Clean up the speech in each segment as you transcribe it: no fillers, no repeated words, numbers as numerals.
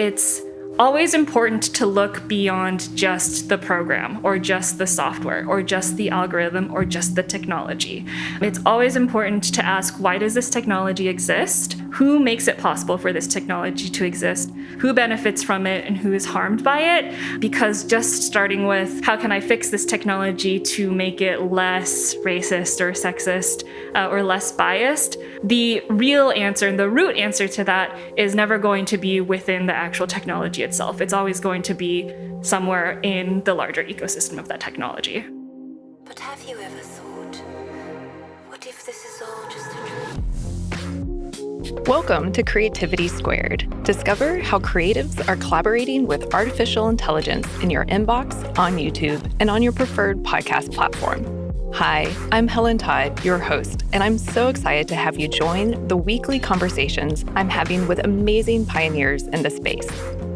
it's always important to look beyond just the program or just the software or just the algorithm or just the technology. It's always important to ask, why does this technology exist? Who makes it possible for this technology to exist? Who benefits from it and who is harmed by it? Because just starting with, how can I fix this technology to make it less racist or sexist or less biased? The real answer and the root answer to that is never going to be within the actual technology itself. It's always going to be somewhere in the larger ecosystem of that technology. But have you ever thought, what if this is all just a dream? Welcome to Creativity Squared. Discover how creatives are collaborating with artificial intelligence in your inbox, on YouTube, and on your preferred podcast platform. Hi, I'm Helen Todd, your host, and I'm so excited to have you join the weekly conversations I'm having with amazing pioneers in the space.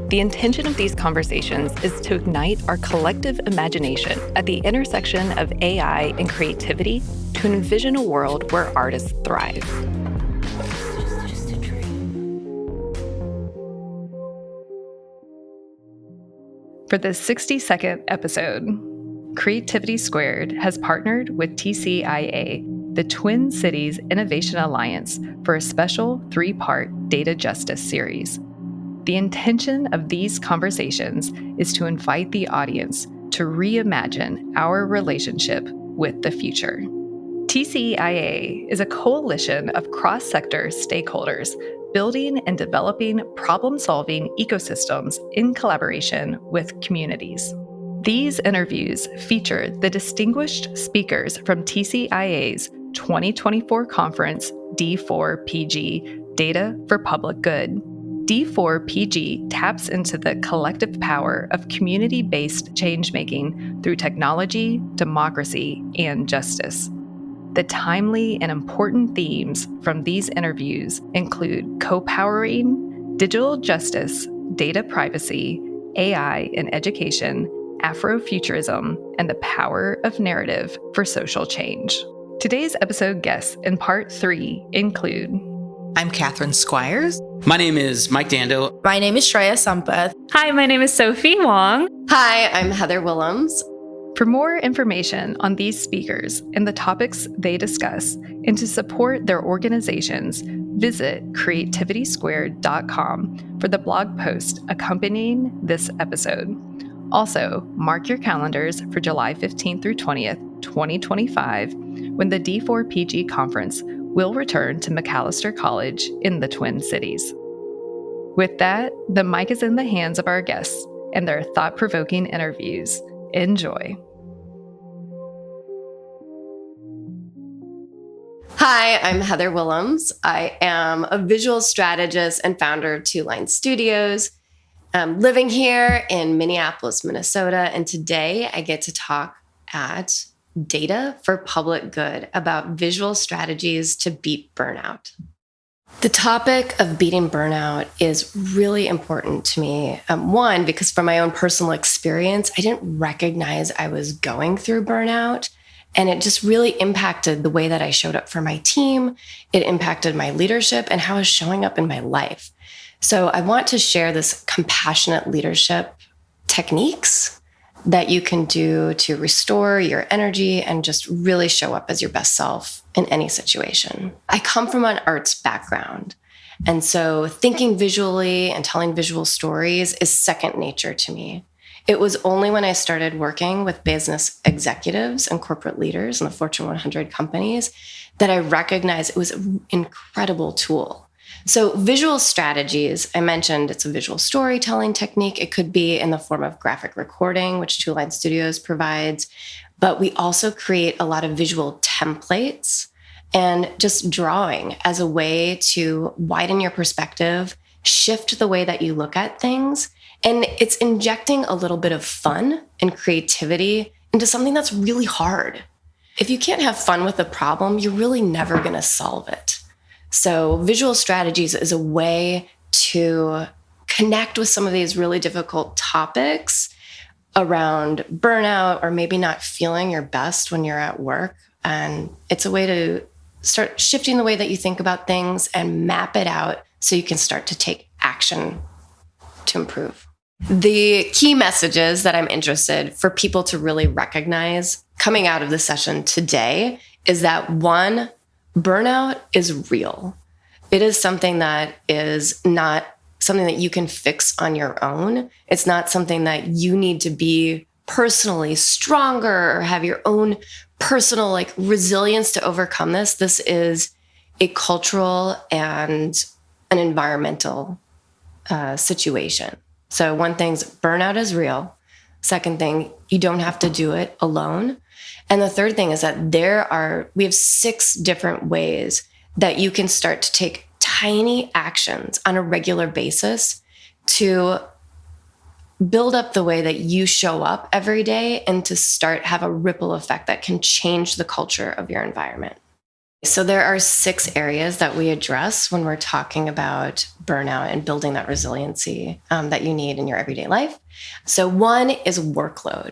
The intention of these conversations is to ignite our collective imagination at the intersection of AI and creativity to envision a world where artists thrive. For this 60-second episode, Creativity Squared has partnered with TCIA, the Twin Cities Innovation Alliance, for a special 3-part data justice series. The intention of these conversations is to invite the audience to reimagine our relationship with the future. TCIA is a coalition of cross-sector stakeholders building and developing problem-solving ecosystems in collaboration with communities. These interviews feature the distinguished speakers from TCIA's 2024 conference, D4PG, Data for Public Good. D4PG taps into the collective power of community-based changemaking through technology, democracy, and justice. The timely and important themes from these interviews include co-powering, digital justice, data privacy, AI in education, Afrofuturism, and the power of narrative for social change. Today's episode guests in part 3 include... I'm Catherine Squires. My name is Mike Dando. My name is Shreya Sampath. Hi, my name is Sophie Wong. Hi, I'm Heather Willems. For more information on these speakers and the topics they discuss, and to support their organizations, visit creativitysquared.com for the blog post accompanying this episode. Also, mark your calendars for July 15th through 20th, 2025, when the D4PG conference will return to Macalester College in the Twin Cities. With that, the mic is in the hands of our guests and their thought-provoking interviews. Enjoy. Hi, I'm Heather Willems. I am a visual strategist and founder of Two Line Studios. I'm living here in Minneapolis, Minnesota, and today I get to talk at Data for Public Good about visual strategies to beat burnout. The topic of beating burnout is really important to me. One, because from my own personal experience, I didn't recognize I was going through burnout, and it just really impacted the way that I showed up for my team. It impacted my leadership and how I was showing up in my life. So I want to share this compassionate leadership techniques that you can do to restore your energy and just really show up as your best self in any situation. I come from an arts background, and so thinking visually and telling visual stories is second nature to me. It was only when I started working with business executives and corporate leaders in the Fortune 100 companies that I recognized it was an incredible tool. So visual strategies, I mentioned it's a visual storytelling technique. It could be in the form of graphic recording, which Two Line Studios provides, but we also create a lot of visual templates and just drawing as a way to widen your perspective, shift the way that you look at things. And it's injecting a little bit of fun and creativity into something that's really hard. If you can't have fun with a problem, you're really never going to solve it. So visual strategies is a way to connect with some of these really difficult topics around burnout or maybe not feeling your best when you're at work. And it's a way to start shifting the way that you think about things and map it out so you can start to take action to improve. The key messages that I'm interested for people to really recognize coming out of the session today is that, one, burnout is real. It is something that is not something that you can fix on your own. It's not something that you need to be personally stronger or have your own personal resilience to overcome this. This is a cultural and an environmental situation. So one thing is burnout is real. Second thing, you don't have to do it alone. And the third thing is that we have 6 different ways that you can start to take tiny actions on a regular basis to build up the way that you show up every day and to have a ripple effect that can change the culture of your environment. So there are 6 areas that we address when we're talking about burnout and building that resiliency that you need in your everyday life. So one is workload.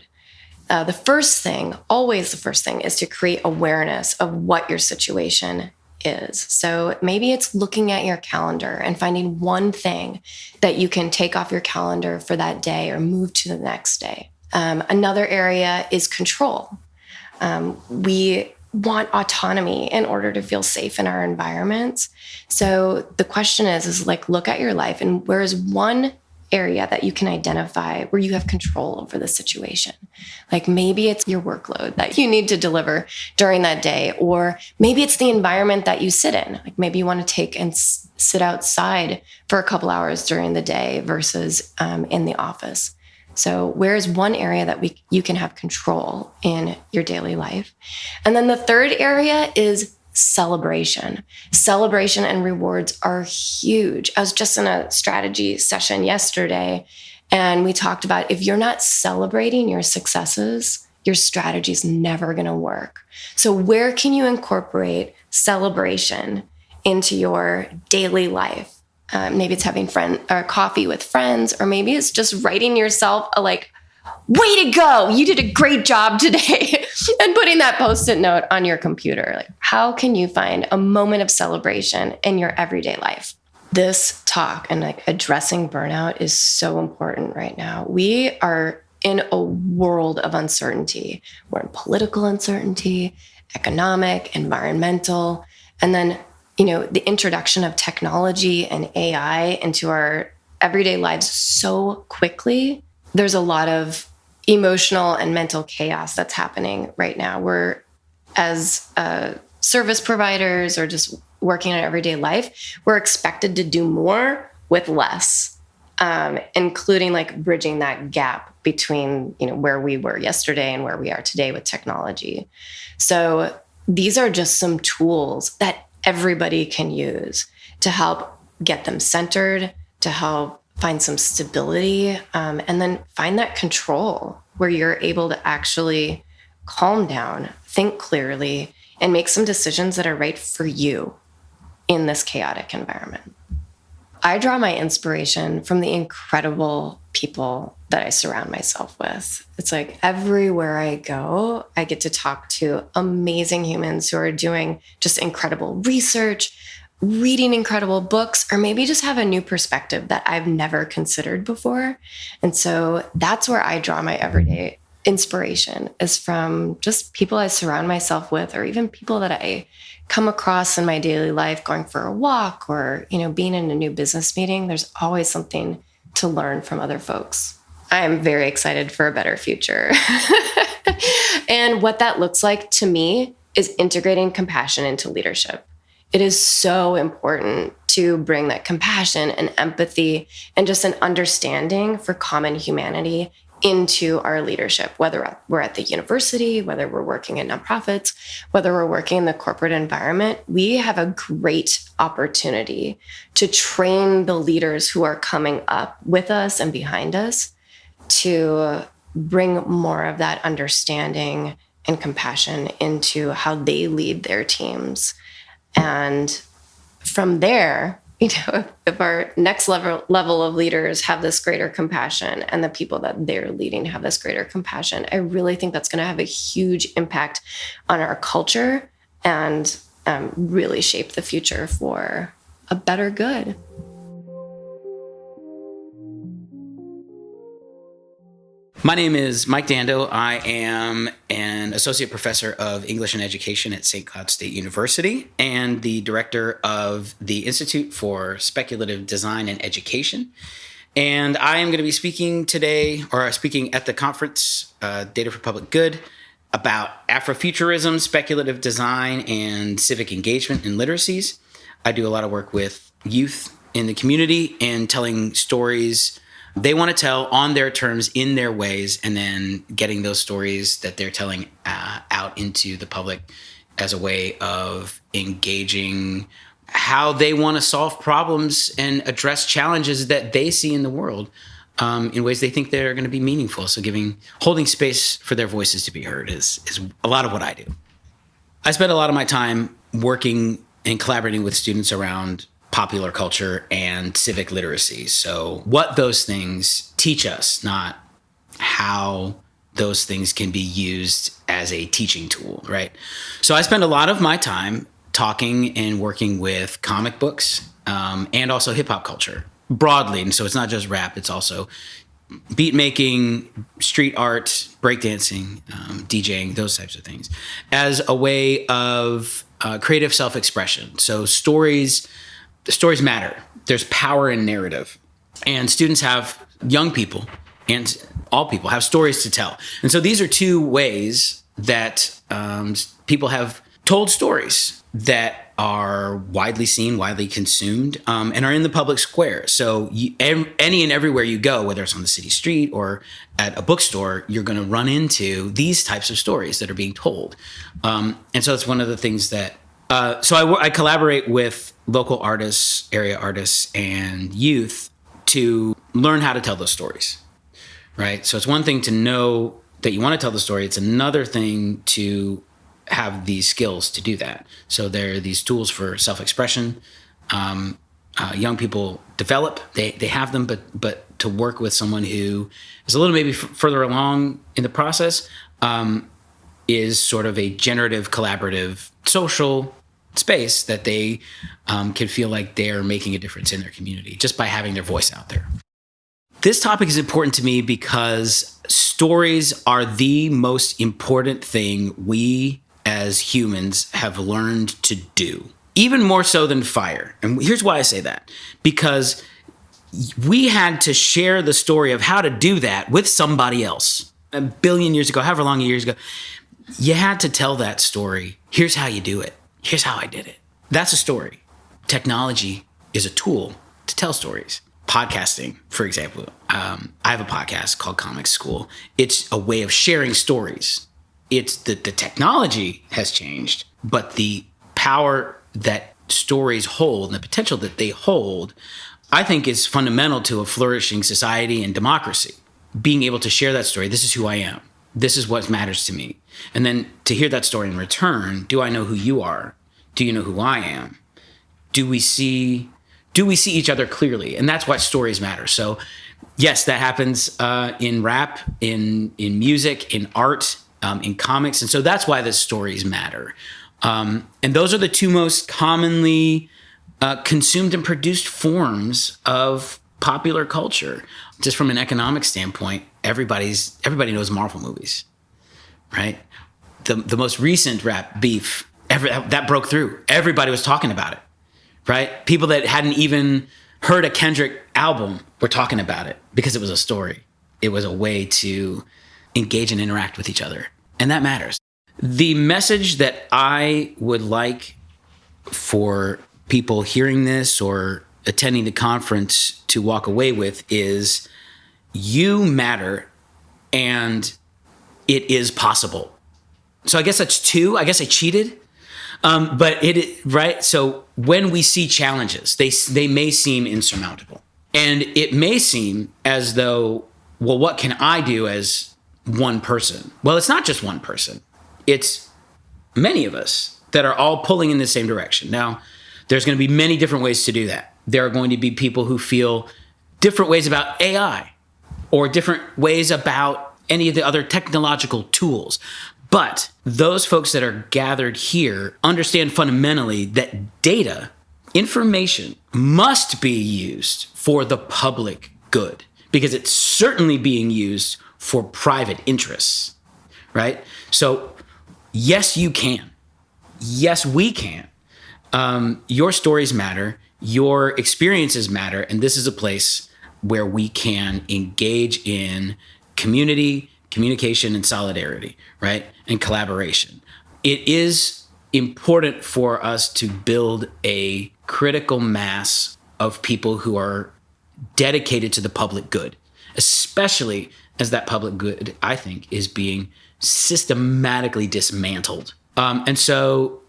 The first thing is to create awareness of what your situation is. So maybe it's looking at your calendar and finding one thing that you can take off your calendar for that day or move to the next day. Another area is control. We want autonomy in order to feel safe in our environments. So the question is look at your life and where is one area that you can identify where you have control over the situation. Maybe it's your workload that you need to deliver during that day, or maybe it's the environment that you sit in. Maybe you want to take and sit outside for a couple hours during the day versus in the office. So where is one area that you can have control in your daily life? And then the third area is celebration. Celebration and rewards are huge. I was just in a strategy session yesterday, and we talked about if you're not celebrating your successes, your strategy is never going to work. So where can you incorporate celebration into your daily life? Maybe it's having coffee with friends, or maybe it's just writing yourself a way to go, you did a great job today, and putting that Post-it note on your computer. How can you find a moment of celebration in your everyday life? This talk and addressing burnout is so important right now. We are in a world of uncertainty. We're in political uncertainty, economic, environmental, and then the introduction of technology and AI into our everyday lives so quickly. There's a lot of emotional and mental chaos that's happening right now. We're, as service providers or just working in everyday life, we're expected to do more with less, including bridging that gap between where we were yesterday and where we are today with technology. So these are just some tools that everybody can use to help get them centered, to help find some stability, and then find that control where you're able to actually calm down, think clearly, and make some decisions that are right for you in this chaotic environment. I draw my inspiration from the incredible people that I surround myself with. It's everywhere I go, I get to talk to amazing humans who are doing just incredible research, reading incredible books, or maybe just have a new perspective that I've never considered before. And so that's where I draw my everyday inspiration, is from just people I surround myself with, or even people that I come across in my daily life going for a walk or, being in a new business meeting. There's always something to learn from other folks. I am very excited for a better future. And what that looks like to me is integrating compassion into leadership. It is so important to bring that compassion and empathy and just an understanding for common humanity into our leadership, whether we're at the university, whether we're working in nonprofits, whether we're working in the corporate environment. We have a great opportunity to train the leaders who are coming up with us and behind us to bring more of that understanding and compassion into how they lead their teams. And from there, if our next level of leaders have this greater compassion and the people that they're leading have this greater compassion, I really think that's going to have a huge impact on our culture and really shape the future for a better good. My name is Mike Dando. I am an associate professor of English and Education at St. Cloud State University and the director of the Institute for Speculative Design and Education. And I am going to be speaking today, or speaking at the conference, Data for Public Good, about Afrofuturism, speculative design, and civic engagement in literacies. I do a lot of work with youth in the community and telling stories they want to tell on their terms, in their ways, and then getting those stories that they're telling out into the public as a way of engaging how they want to solve problems and address challenges that they see in the world in ways they think they're going to be meaningful. So holding space for their voices to be heard is a lot of what I do. I spend a lot of my time working and collaborating with students around popular culture and civic literacy. So what those things teach us, not how those things can be used as a teaching tool, right? So I spend a lot of my time talking and working with comic books and also hip hop culture broadly. And so it's not just rap, it's also beat making, street art, breakdancing, DJing, those types of things as a way of creative self-expression. So stories matter. There's power in narrative. And young people and all people have stories to tell. And so these are two ways that people have told stories that are widely seen, widely consumed, and are in the public square. So any and everywhere you go, whether it's on the city street or at a bookstore, you're going to run into these types of stories that are being told. And so it's one of the things that I collaborate with local artists, area artists, and youth to learn how to tell those stories, right? So it's one thing to know that you want to tell the story. It's another thing to have these skills to do that. So there are these tools for self-expression. Young people develop. They have them, but to work with someone who is a little maybe further along in the process is sort of a generative, collaborative, social space that they can feel like they're making a difference in their community just by having their voice out there. This topic is important to me because stories are the most important thing we as humans have learned to do, even more so than fire. And here's why I say that. Because we had to share the story of how to do that with somebody else. A billion years ago, however long years ago, you had to tell that story. Here's how you do it. Here's how I did it. That's a story. Technology is a tool to tell stories. Podcasting, for example. I have a podcast called Comic School. It's a way of sharing stories. It's the technology has changed, but the power that stories hold and the potential that they hold, I think is fundamental to a flourishing society and democracy. Being able to share that story. This is who I am. This is what matters to me. And then to hear that story in return, do I know who you are? Do you know who I am? Do we see each other clearly? And that's why stories matter. So yes, that happens in rap, in music, in art, in comics. And so that's why the stories matter. And those are the two most commonly consumed and produced forms of popular culture. Just from an economic standpoint, everybody knows Marvel movies, right? The most recent rap beef that broke through. Everybody was talking about it, right? People that hadn't even heard a Kendrick album were talking about it because it was a story. It was a way to engage and interact with each other, and that matters. The message that I would like for people hearing this or attending the conference to walk away with is you matter and it is possible. So I guess that's two. I guess I cheated. Right? So when we see challenges, they may seem insurmountable. And it may seem as though, well, what can I do as one person? Well, it's not just one person. It's many of us that are all pulling in the same direction. Now, there's going to be many different ways to do that. There are going to be people who feel different ways about AI or different ways about any of the other technological tools. But those folks that are gathered here understand fundamentally that data, information, must be used for the public good because it's certainly being used for private interests, right? So yes, you can. Yes, we can. Your stories matter. Your experiences matter. And this is a place where we can engage in community, communication, and solidarity, right? And collaboration. It is important for us to build a critical mass of people who are dedicated to the public good, especially as that public good, I think, is being systematically dismantled. And so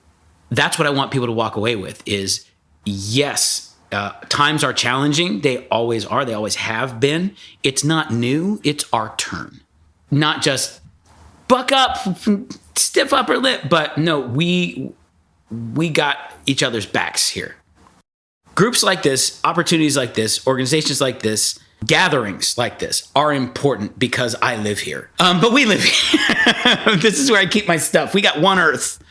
that's what I want people to walk away with is, yes, times are challenging. They always are. They always have been. It's not new. It's our turn. Not just buck up, stiff upper lip, but no, we got each other's backs here. Groups like this, opportunities like this, organizations like this, gatherings like this are important because I live here. But we live here. This is where I keep my stuff. We got one Earth.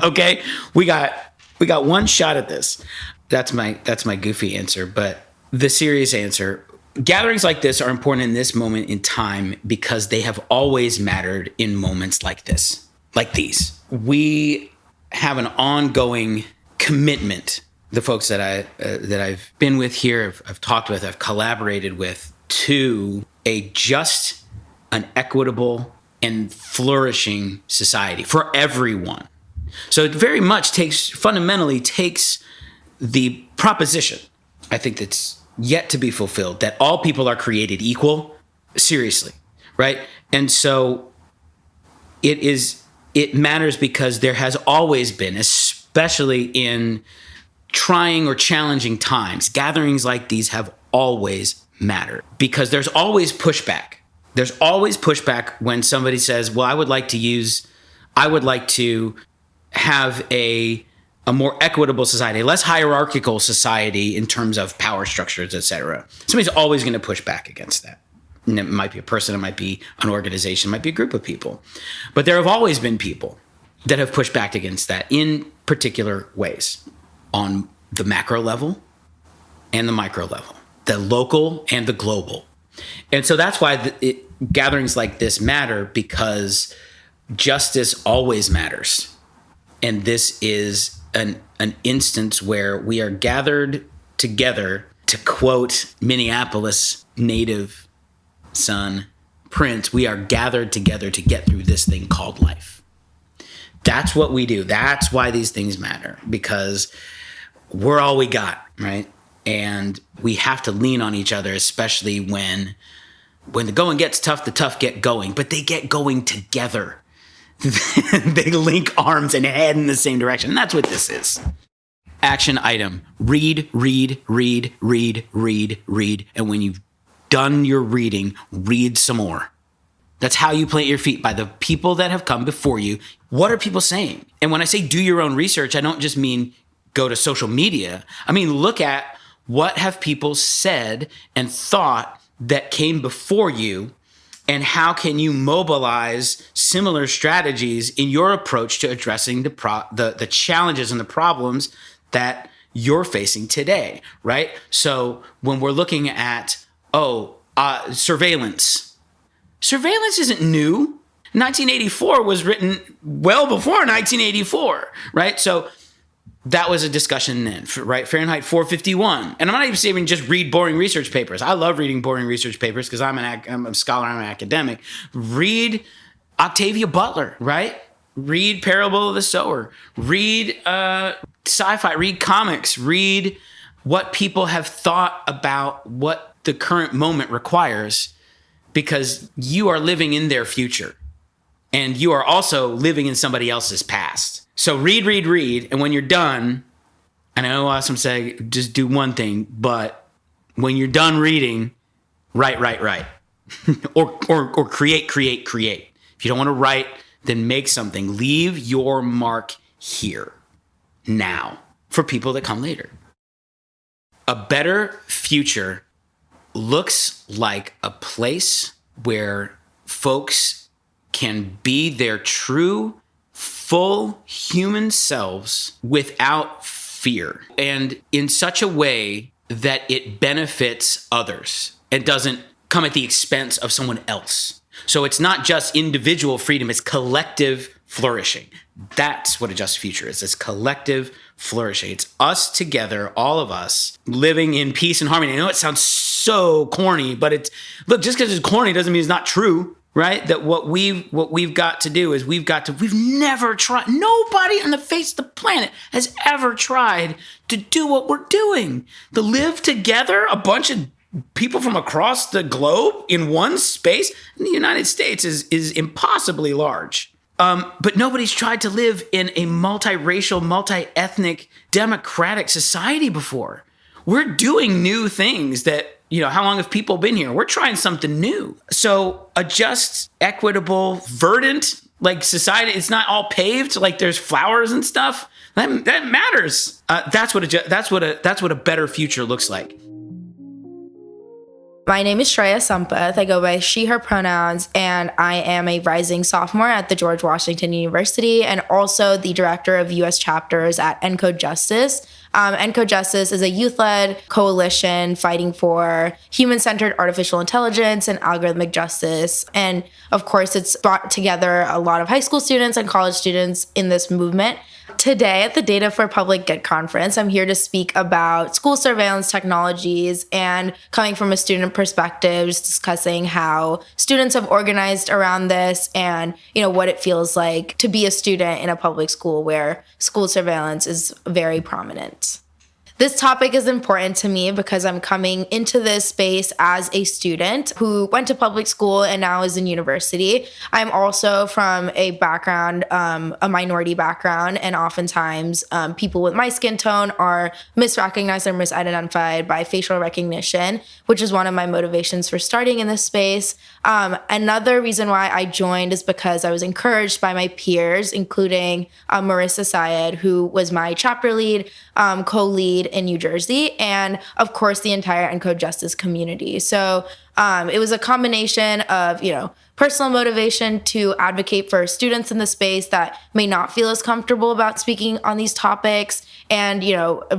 Okay? We got one shot at this. That's my goofy answer, but the serious answer, gatherings like this are important in this moment in time because they have always mattered in moments like this, like these. We have an ongoing commitment, the folks that I've been with here, I've talked with, I've collaborated with, to a just, an equitable, and flourishing society for everyone. So it very much fundamentally takes the proposition, I think that's yet to be fulfilled, that all people are created equal, seriously, right? And so it matters because there has always been, especially in trying or challenging times, gatherings like these have always mattered because there's always pushback. There's always pushback when somebody says, well, I would like to have a more equitable society, a less hierarchical society in terms of power structures, et cetera. Somebody's always going to push back against that. And it might be a person, it might be an organization, it might be a group of people. But there have always been people that have pushed back against that in particular ways, on the macro level and the micro level, the local and the global. And so that's why gatherings like this matter, because justice always matters. And this is an instance where we are gathered together, to quote Minneapolis native son Prince, we are gathered together to get through this thing called life. That's what we do. That's why these things matter, because we're all we got, right? And we have to lean on each other, especially when the going gets tough, the tough get going, but they get going together. They link arms and head in the same direction. And that's what this is. Action item. Read, read, read, read, read, read. And when you've done your reading, read some more. That's how you plant your feet, by the people that have come before you. What are people saying? And when I say do your own research, I don't just mean go to social media. I mean, look at what have people said and thought that came before you, and how can you mobilize similar strategies in your approach to addressing the challenges and the problems that you're facing today, right? So when we're looking at, surveillance isn't new. 1984 was written well before 1984, right? So that was a discussion then, right? Fahrenheit 451. And I'm not even saying just read boring research papers. I love reading boring research papers because I'm a scholar, I'm an academic. Read Octavia Butler, right? Read Parable of the Sower. Read sci-fi, read comics, read what people have thought about what the current moment requires, because you are living in their future. And you are also living in somebody else's past. So read, read, read. And when you're done, and I know some say just do one thing, but when you're done reading, write. or create. If you don't want to write, then make something. Leave your mark here, now, for people that come later. A better future looks like a place where folks can be their true, full human selves without fear, and in such a way that it benefits others and doesn't come at the expense of someone else. So it's not just individual freedom, it's collective flourishing. That's what a just future is. It's collective flourishing. It's us together, all of us, living in peace and harmony. I know it sounds so corny, but just because it's corny doesn't mean it's not true, right? That what we've got to do is we've never tried, nobody on the face of the planet has ever tried to do what we're doing. To live together, a bunch of people from across the globe in one space in the United States is impossibly large. But nobody's tried to live in a multiracial, multi-ethnic, democratic society before. We're doing new things that, how long have people been here? We're trying something new. So a just, equitable, verdant, like society, it's not all paved, like there's flowers and stuff. That matters. That's what a better future looks like. My name is Shreya Sampath. I go by she, her pronouns, and I am a rising sophomore at the George Washington University and also the director of U.S. chapters at ENCODE Justice. ENCODE Justice is a youth-led coalition fighting for human-centered artificial intelligence and algorithmic justice. And of course, it's brought together a lot of high school students and college students in this movement. Today at the Data for Public Good conference, I'm here to speak about school surveillance technologies and coming from a student perspective, just discussing how students have organized around this and, what it feels like to be a student in a public school where school surveillance is very prominent. This topic is important to me because I'm coming into this space as a student who went to public school and now is in university. I'm also from a background, a minority background, and oftentimes people with my skin tone are misrecognized or misidentified by facial recognition, which is one of my motivations for starting in this space. Another reason why I joined is because I was encouraged by my peers, including Marissa Syed, who was my chapter lead, co-lead in New Jersey, and of course the entire ENCODE Justice community. So it was a combination of, personal motivation to advocate for students in the space that may not feel as comfortable about speaking on these topics, and,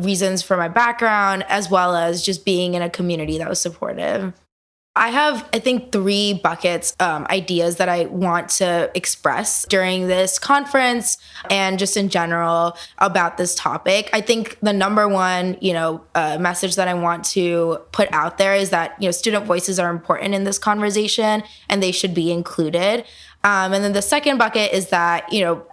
reasons for my background, as well as just being in a community that was supportive. I have, I think, 3 buckets, ideas that I want to express during this conference and just in general about this topic. I think the number one, message that I want to put out there is that, student voices are important in this conversation and they should be included. And then the second bucket is that,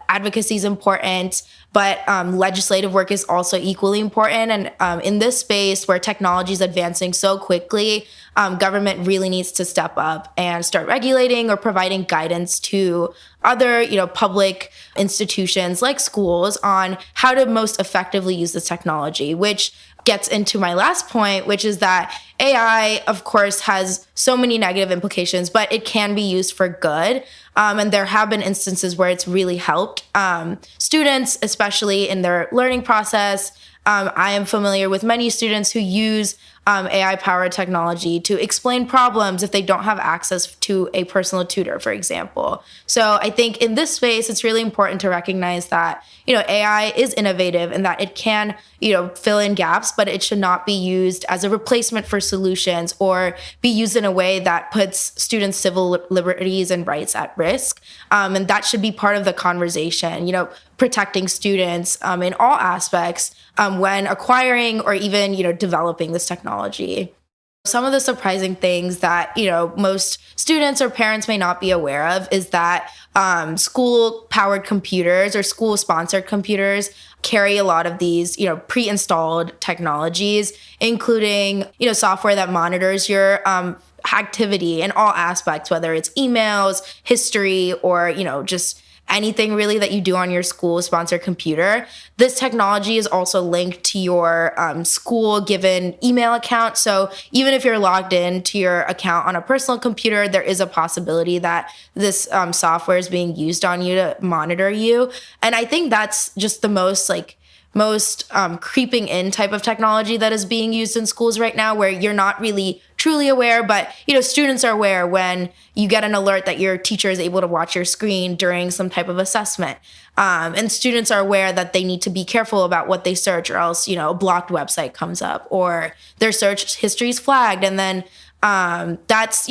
advocacy is important, but legislative work is also equally important. And in this space where technology is advancing so quickly, government really needs to step up and start regulating or providing guidance to other, public institutions like schools on how to most effectively use this technology, which gets into my last point, which is that AI, of course, has so many negative implications, but it can be used for good. And there have been instances where it's really helped students, especially in their learning process. I am familiar with many students who use AI-powered technology to explain problems if they don't have access to a personal tutor, for example. So I think in this space, it's really important to recognize that, AI is innovative and that it can, fill in gaps, but it should not be used as a replacement for solutions or be used in a way that puts students' civil liberties and rights at risk. And that should be part of the conversation, protecting students in all aspects when acquiring or even, developing this technology. Some of the surprising things that, most students or parents may not be aware of is that school-powered computers or school-sponsored computers carry a lot of these, pre-installed technologies, including, software that monitors your activity in all aspects, whether it's emails, history, or, just anything really that you do on your school-sponsored computer. This technology is also linked to your school-given email account. So even if you're logged in to your account on a personal computer, there is a possibility that this software is being used on you to monitor you. And I think that's just the most creeping in type of technology that is being used in schools right now, where you're not really truly aware, but students are aware when you get an alert that your teacher is able to watch your screen during some type of assessment. And students are aware that they need to be careful about what they search, or else, a blocked website comes up or their search history is flagged. And then That's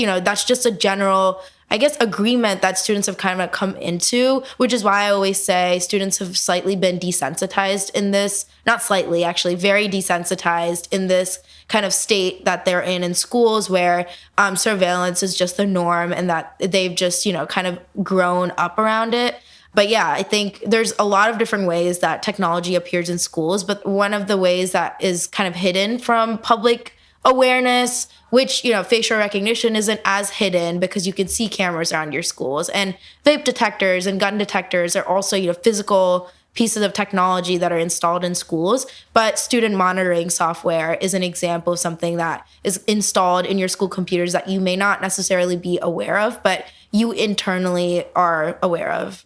just a general, I guess, agreement that students have kind of come into, which is why I always say students have slightly been desensitized in this, not slightly, actually, very desensitized in this kind of state that they're in schools where surveillance is just the norm and that they've just, kind of grown up around it. But yeah, I think there's a lot of different ways that technology appears in schools, but one of the ways that is kind of hidden from public awareness, which, facial recognition isn't as hidden because you can see cameras around your schools, and vape detectors and gun detectors are also, physical pieces of technology that are installed in schools. But student monitoring software is an example of something that is installed in your school computers that you may not necessarily be aware of, but you internally are aware of.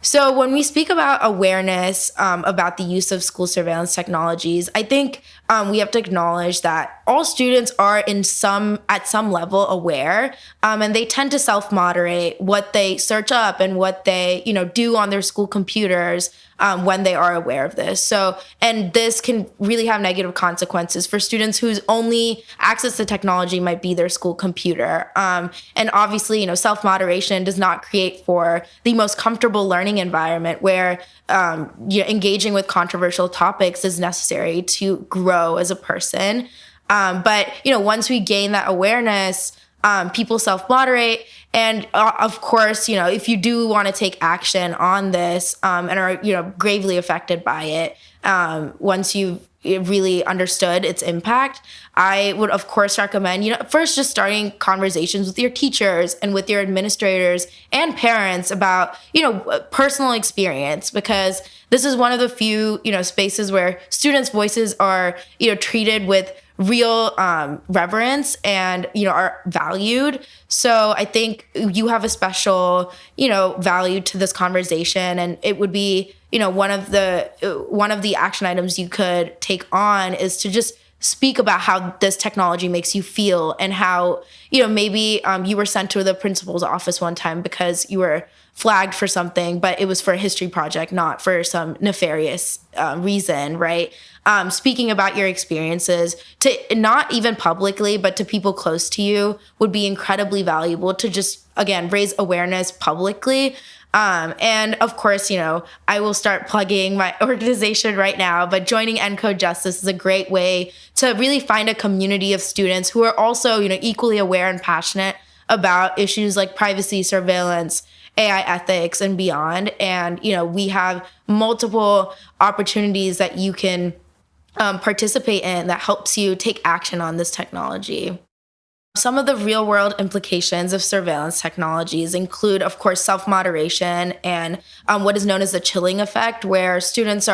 So when we speak about awareness about the use of school surveillance technologies, I think we have to acknowledge that all students are at some level aware, and they tend to self-moderate what they search up and what they do on their school computers when they are aware of this. So, and this can really have negative consequences for students whose only access to technology might be their school computer. And obviously, self-moderation does not create for the most comfortable learning environment where engaging with controversial topics is necessary to grow as a person. But once we gain that awareness, people self-moderate. And of course, if you do want to take action on this and are, gravely affected by it, once you've really understood its impact, I would, of course, recommend, first just starting conversations with your teachers and with your administrators and parents about, personal experience, because this is one of the few, spaces where students' voices are, treated with real reverence and are valued. So I think you have a special value to this conversation, and it would be one of the action items you could take on is to just speak about how this technology makes you feel, and how maybe you were sent to the principal's office one time because you were flagged for something, but it was for a history project, not for some nefarious reason, right? Speaking about your experiences to not even publicly, but to people close to you would be incredibly valuable to just, again, raise awareness publicly. And of course, I will start plugging my organization right now, but joining ENCODE Justice is a great way to really find a community of students who are also, equally aware and passionate about issues like privacy, surveillance, AI ethics, and beyond. And, we have multiple opportunities that you can participate in that helps you take action on this technology. Some of the real world implications of surveillance technologies include, of course, self-moderation and what is known as the chilling effect, where students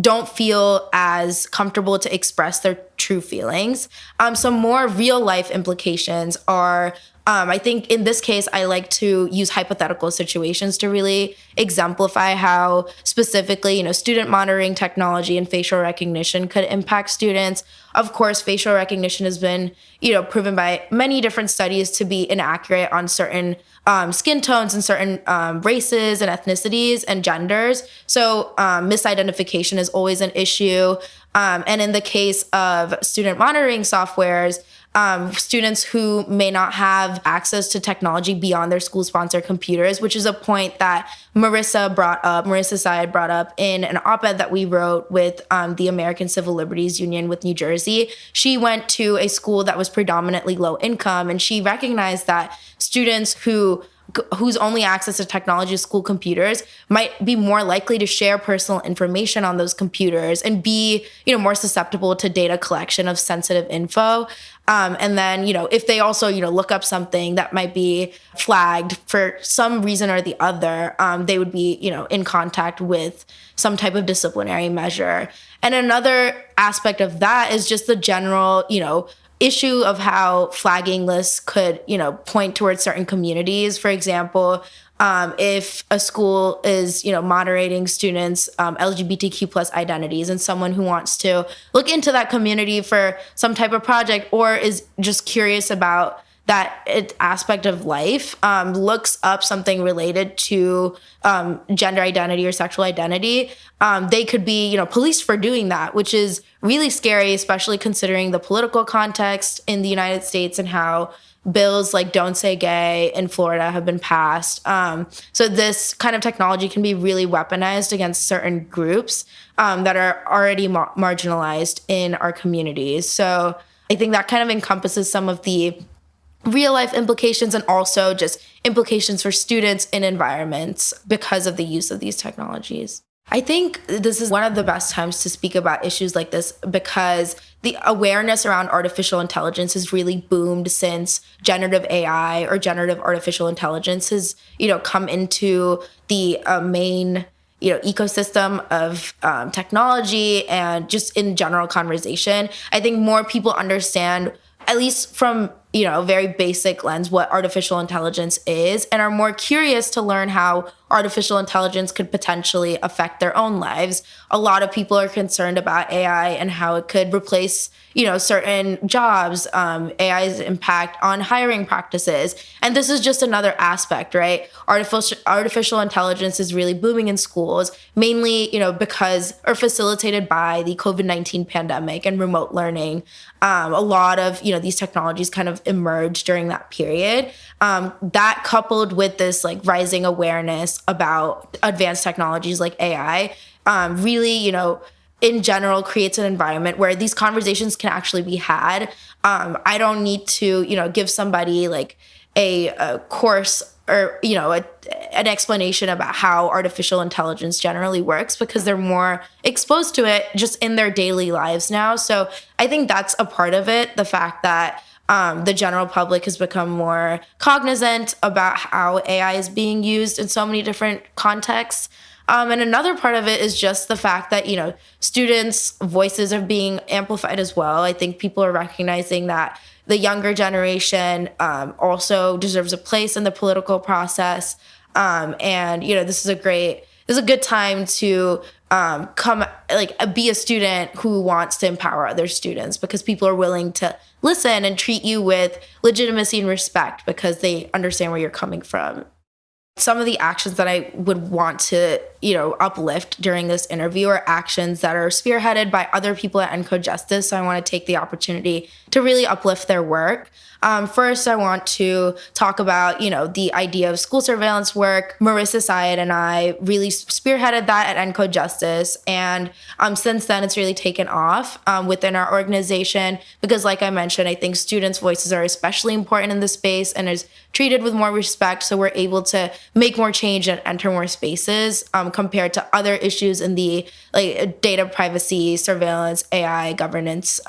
don't feel as comfortable to express their true feelings. Some more real life implications are, I think in this case, I like to use hypothetical situations to really exemplify how specifically, student monitoring technology and facial recognition could impact students. Of course, facial recognition has been, proven by many different studies to be inaccurate on certain skin tones and certain races and ethnicities and genders. So misidentification is always an issue. And in the case of student monitoring softwares, students who may not have access to technology beyond their school-sponsored computers, which is a point that Marissa Syed brought up in an op-ed that we wrote with the American Civil Liberties Union with New Jersey. She went to a school that was predominantly low income, and she recognized that students whose only access to technology is school computers might be more likely to share personal information on those computers and be, more susceptible to data collection of sensitive info. And then, if they also, look up something that might be flagged for some reason or the other, they would be, in contact with some type of disciplinary measure. And another aspect of that is just the general, issue of how flagging lists could, point towards certain communities. For example, if a school is, moderating students' LGBTQ plus identities, and someone who wants to look into that community for some type of project or is just curious about aspect of life looks up something related to gender identity or sexual identity, they could be, policed for doing that, which is really scary, especially considering the political context in the United States and how bills like Don't Say Gay in Florida have been passed. So this kind of technology can be really weaponized against certain groups that are already marginalized in our communities. So I think that kind of encompasses some of the real life implications and also just implications for students in environments because of the use of these technologies. I think this is one of the best times to speak about issues like this because the awareness around artificial intelligence has really boomed since generative AI or generative artificial intelligence has, come into the main ecosystem of technology and just in general conversation. I think more people understand, at least from a very basic lens, what artificial intelligence is and are more curious to learn how artificial intelligence could potentially affect their own lives. A lot of people are concerned about AI and how it could replace certain jobs, AI's impact on hiring practices. And this is just another aspect, right? Artificial intelligence is really booming in schools, mainly, because or facilitated by the COVID-19 pandemic and remote learning. A lot of, these technologies kind of emerged during that period. That coupled with this like rising awareness about advanced technologies like AI, really, in general creates an environment where these conversations can actually be had. I don't need to, give somebody like a course or, an explanation about how artificial intelligence generally works because they're more exposed to it just in their daily lives now. So I think that's a part of it, the fact that the general public has become more cognizant about how AI is being used in so many different contexts. And another part of it is just the fact that, students' voices are being amplified as well. I think people are recognizing that the younger generation also deserves a place in the political process. And, this is a good time to be a student who wants to empower other students because people are willing to listen and treat you with legitimacy and respect because they understand where you're coming from. Some of the actions that I would want to, uplift during this interview are actions that are spearheaded by other people at ENCODE Justice. So I want to take the opportunity to really uplift their work. First, I want to talk about, the idea of school surveillance work. Marissa Syed and I really spearheaded that at ENCODE Justice. And since then, it's really taken off within our organization because, like I mentioned, I think students' voices are especially important in this space and is treated with more respect. So we're able to make more change and enter more spaces compared to other issues in the data privacy, surveillance, AI governance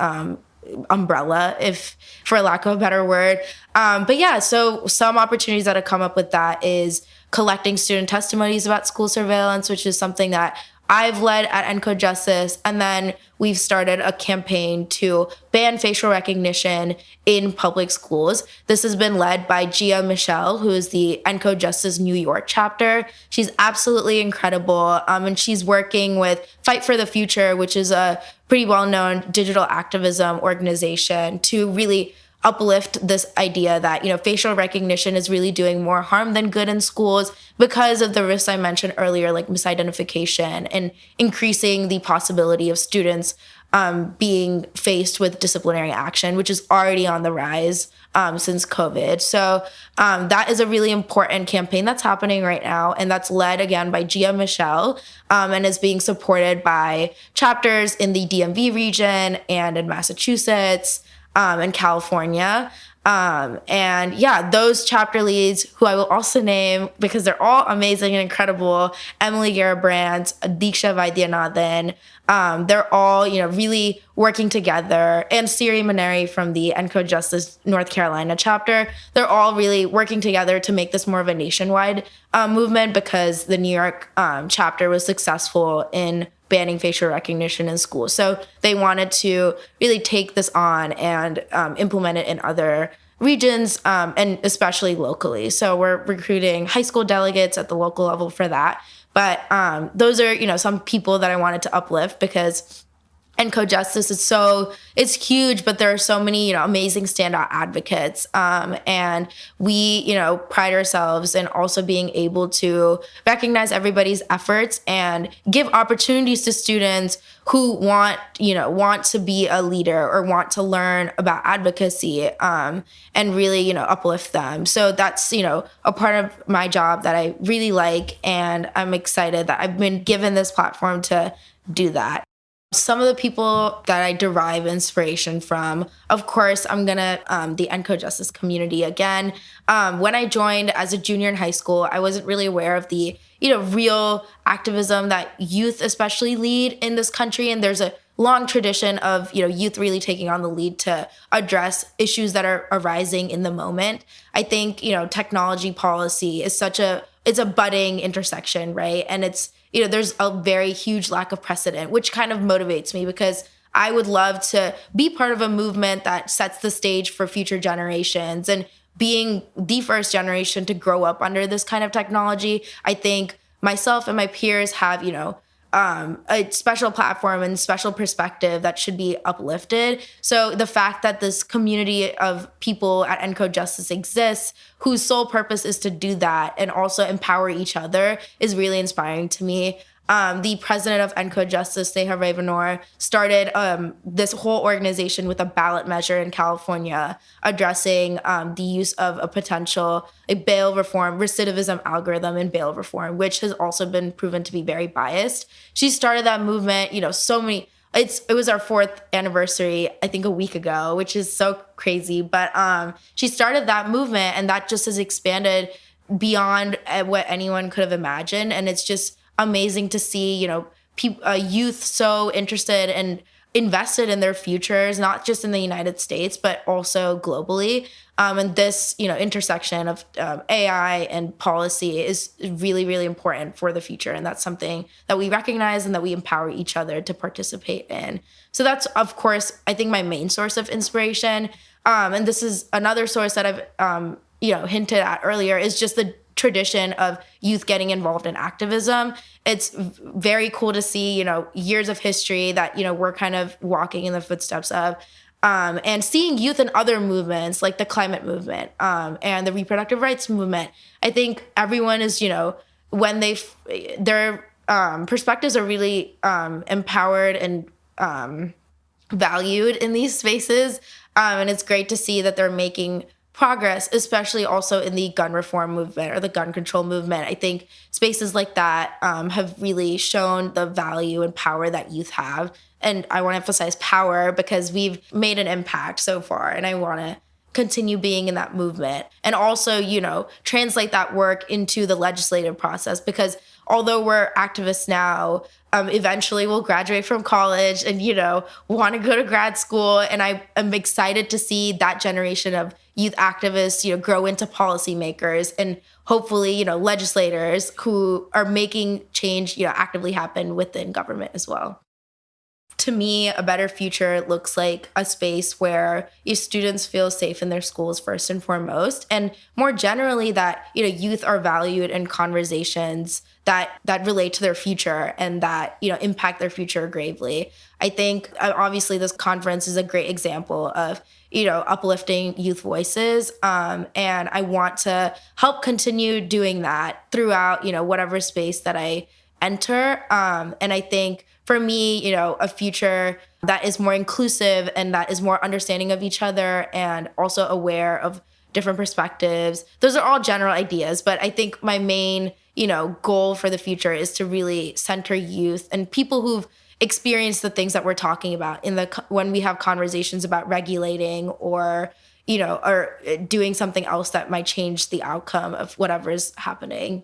umbrella, if for lack of a better word. But yeah, so some opportunities that have come up with that is collecting student testimonies about school surveillance, which is something that I've led at ENCODE Justice. And then we've started a campaign to ban facial recognition in public schools. This has been led by Gia Michelle, who is the ENCODE Justice New York chapter. She's absolutely incredible. And she's working with Fight for the Future, which is a pretty well-known digital activism organization, to really uplift this idea that, facial recognition is really doing more harm than good in schools because of the risks I mentioned earlier, like misidentification and increasing the possibility of students being faced with disciplinary action, which is already on the rise since COVID. So that is a really important campaign that's happening right now. And that's led again by Gia Michelle and is being supported by chapters in the DMV region and in Massachusetts and California. And yeah, those chapter leads, who I will also name because they're all amazing and incredible, Emily Garabrandt, Diksha Vaidyanathan, they're all, really working together, and Siri Maneri from the ENCODE Justice North Carolina chapter. They're all really working together to make this more of a nationwide movement because the New York chapter was successful in banning facial recognition in schools. So they wanted to really take this on and implement it in other regions and especially locally. So we're recruiting high school delegates at the local level for that. But those are, some people that I wanted to uplift because ENCODE Justice is it's huge, but there are so many, amazing standout advocates. And we, pride ourselves in also being able to recognize everybody's efforts and give opportunities to students who want to be a leader or want to learn about advocacy, and really, uplift them. So that's, a part of my job that I really like. And I'm excited that I've been given this platform to do that. Some of the people that I derive inspiration from, of course, I'm gonna the ENCODE Justice community again. When I joined as a junior in high school, I wasn't really aware of the real activism that youth especially lead in this country, and there's a long tradition of youth really taking on the lead to address issues that are arising in the moment. I think technology policy is it's a budding intersection, right? And it's there's a very huge lack of precedent, which kind of motivates me because I would love to be part of a movement that sets the stage for future generations. And being the first generation to grow up under this kind of technology, I think myself and my peers have, a special platform and special perspective that should be uplifted. So the fact that this community of people at ENCODE Justice exists, whose sole purpose is to do that and also empower each other, is really inspiring to me. The president of ENCODE Justice, Neha Ravanor, started this whole organization with a ballot measure in California addressing the use of a bail reform, recidivism algorithm in bail reform, which has also been proven to be very biased. She started that movement, it was our 4th anniversary, I think a week ago, which is so crazy. But she started that movement, and that just has expanded beyond what anyone could have imagined. And it's just amazing to see, youth so interested and invested in their futures, not just in the United States, but also globally. And this, intersection of AI and policy is really, really important for the future. And that's something that we recognize and that we empower each other to participate in. So that's, of course, I think my main source of inspiration. And this is another source that I've, hinted at earlier, is just the tradition of youth getting involved in activism. It's very cool to see, years of history that, we're kind of walking in the footsteps of, and seeing youth in other movements like the climate movement, and the reproductive rights movement. I think everyone is, when their perspectives are really empowered and valued in these spaces. And it's great to see that they're making progress, especially also in the gun reform movement or the gun control movement. I think spaces like that have really shown the value and power that youth have. And I want to emphasize power because we've made an impact so far, and I want to continue being in that movement and also, translate that work into the legislative process, because although we're activists now, eventually we'll graduate from college and, want to go to grad school. And I am excited to see that generation of youth activists, grow into policymakers and hopefully, legislators who are making change, actively happen within government as well. To me, a better future looks like a space where students feel safe in their schools first and foremost, and more generally that youth are valued in conversations that relate to their future and that impact their future gravely. I think obviously this conference is a great example of uplifting youth voices, and I want to help continue doing that throughout whatever space that I enter. And I think for me, a future that is more inclusive and that is more understanding of each other and also aware of different perspectives. Those are all general ideas, but I think my main, goal for the future is to really center youth and people who've experienced the things that we're talking about when we have conversations about regulating or doing something else that might change the outcome of whatever is happening.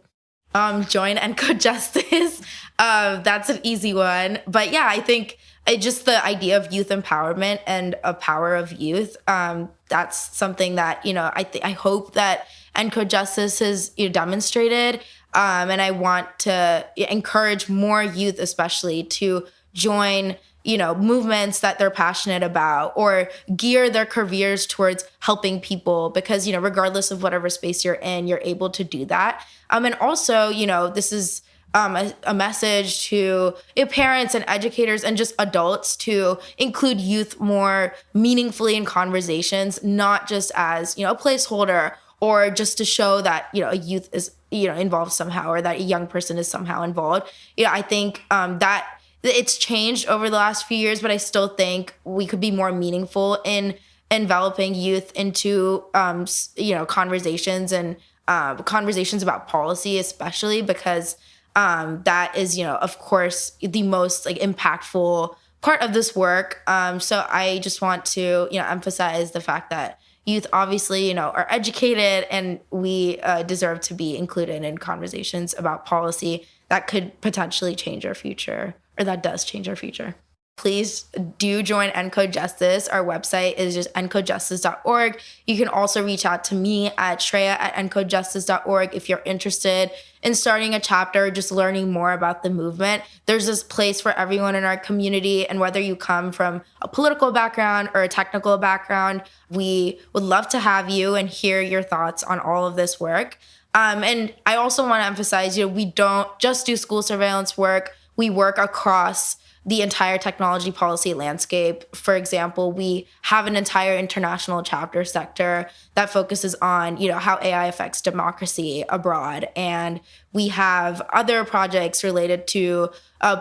Join ENCODE Justice. That's an easy one. But yeah, I think just the idea of youth empowerment and a power of youth, that's something that, I hope that ENCODE Justice has demonstrated. And I want to encourage more youth, especially, to join movements that they're passionate about or gear their careers towards helping people because, regardless of whatever space you're in, you're able to do that. And also, this is a message to parents and educators and just adults to include youth more meaningfully in conversations, not just as, a placeholder or just to show that, a youth is, involved somehow, or that a young person is somehow involved. I think that it's changed over the last few years, but I still think we could be more meaningful in enveloping youth into, conversations and conversations about policy, especially because that is, of course, the most impactful part of this work. So I just want to, emphasize the fact that youth obviously, are educated, and we deserve to be included in conversations about policy that could potentially change our future, or that does change our future. Please do join Encode Justice. Our website is just encodejustice.org. You can also reach out to me at shreya@encodejustice.org if you're interested in starting a chapter or just learning more about the movement. There's this place for everyone in our community, and whether you come from a political background or a technical background, we would love to have you and hear your thoughts on all of this work. And I also want to emphasize, we don't just do school surveillance work. We work across the entire technology policy landscape. For example, we have an entire international chapter sector that focuses on, how AI affects democracy abroad. And we have other projects related to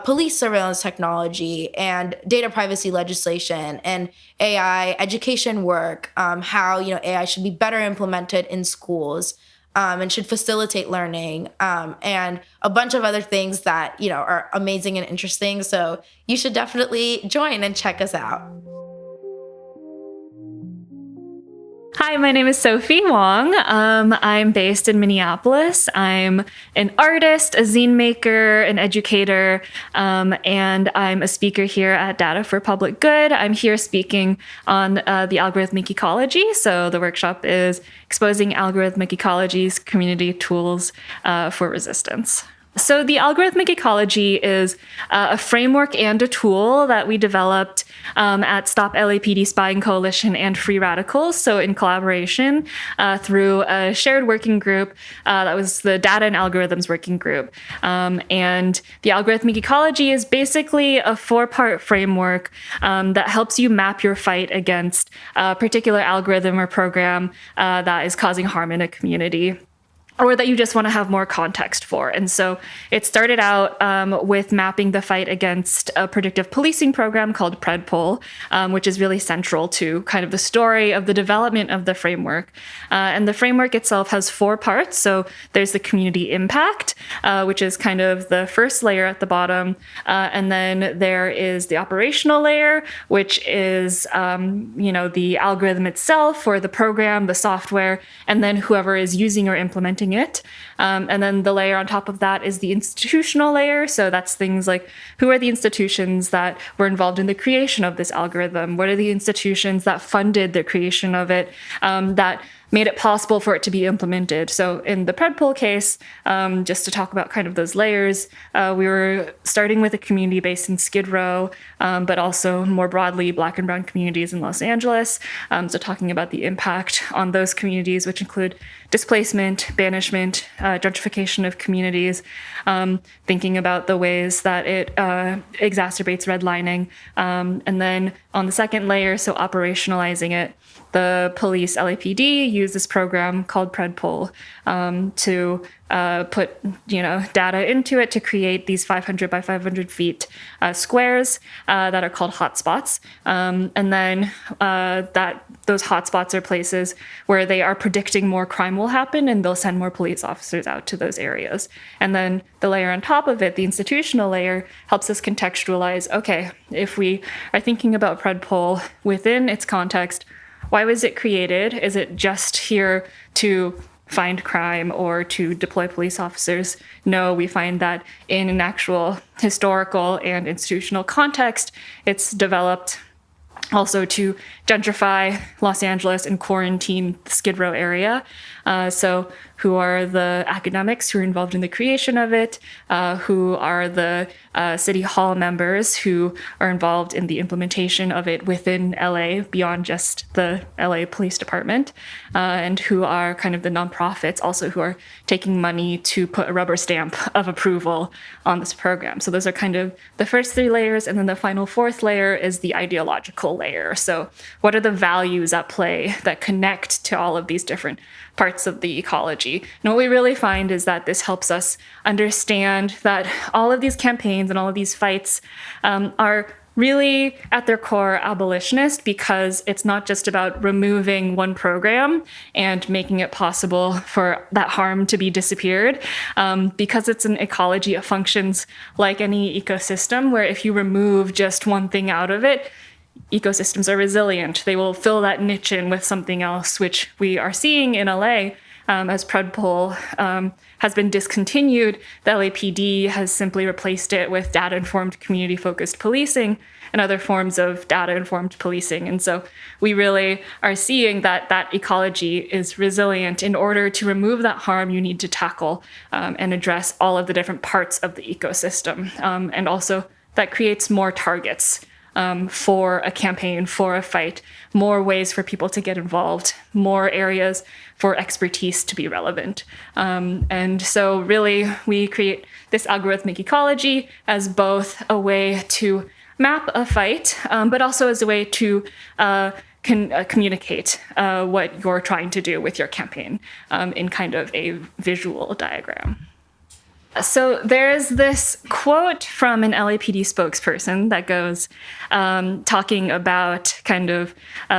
police surveillance technology and data privacy legislation and AI education work, how, AI should be better implemented in schools. And should facilitate learning, and a bunch of other things that, are amazing and interesting. So you should definitely join and check us out. Hi, my name is Sophie Wong. I'm based in Minneapolis. I'm an artist, a zine maker, an educator, and I'm a speaker here at Data for Public Good. I'm here speaking on the algorithmic ecology. So the workshop is exposing algorithmic ecologies, community tools for resistance. So the algorithmic ecology is a framework and a tool that we developed at Stop LAPD Spying Coalition and Free Radicals, so in collaboration through a shared working group that was the Data and Algorithms Working Group. And the algorithmic ecology is basically a 4-part framework that helps you map your fight against a particular algorithm or program that is causing harm in a community, or that you just want to have more context for. And so it started out with mapping the fight against a predictive policing program called PredPol, which is really central to kind of the story of the development of the framework. And the framework itself has 4 parts. So there's the community impact, which is kind of the first layer at the bottom. And then there is the operational layer, which is, the algorithm itself, or the program, the software, and then whoever is using or implementing it. And then the layer on top of that is the institutional layer. So that's things like, who are the institutions that were involved in the creation of this algorithm? What are the institutions that funded the creation of it, that made it possible for it to be implemented? So in the PredPol case, just to talk about kind of those layers, we were starting with a community based in Skid Row, but also more broadly Black and brown communities in Los Angeles. So talking about the impact on those communities, which include displacement, banishment, gentrification of communities, thinking about the ways that it exacerbates redlining. And then on the second layer, so operationalizing it, the police, LAPD, use this program called PredPol to put data into it to create these 500 by 500 feet squares that are called hotspots. And then those hotspots are places where they are predicting more crime will happen, and they'll send more police officers out to those areas. And then the layer on top of it, the institutional layer, helps us contextualize, okay, if we are thinking about PredPol within its context, why was it created? Is it just here to find crime or to deploy police officers? No, we find that in an actual historical and institutional context, it's developed also to gentrify Los Angeles and quarantine the Skid Row area. So who are the academics who are involved in the creation of it, who are the city hall members who are involved in the implementation of it within LA beyond just the LA Police Department, and who are kind of the nonprofits also who are taking money to put a rubber stamp of approval on this program. So those are kind of the first three layers, and then the final fourth layer is the ideological layer. So what are the values at play that connect to all of these different parts of the ecology? And what we really find is that this helps us understand that all of these campaigns and all of these fights are really at their core abolitionist, because it's not just about removing one program and making it possible for that harm to be disappeared. Because it's an ecology, it functions like any ecosystem, where if you remove just one thing out of it, ecosystems are resilient. They will fill that niche in with something else, which we are seeing in LA. As Predpol has been discontinued, the LAPD has simply replaced it with data-informed, community-focused policing and other forms of data-informed policing. And so we really are seeing that that ecology is resilient. In order to remove that harm, you need to tackle and address all of the different parts of the ecosystem. And also that creates more targets for a campaign, for a fight, more ways for people to get involved, more areas for expertise to be relevant. And so really we create this algorithmic ecology as both a way to map a fight, but also as a way to communicate what you're trying to do with your campaign in kind of a visual diagram. So there's this quote from an LAPD spokesperson that goes talking about kind of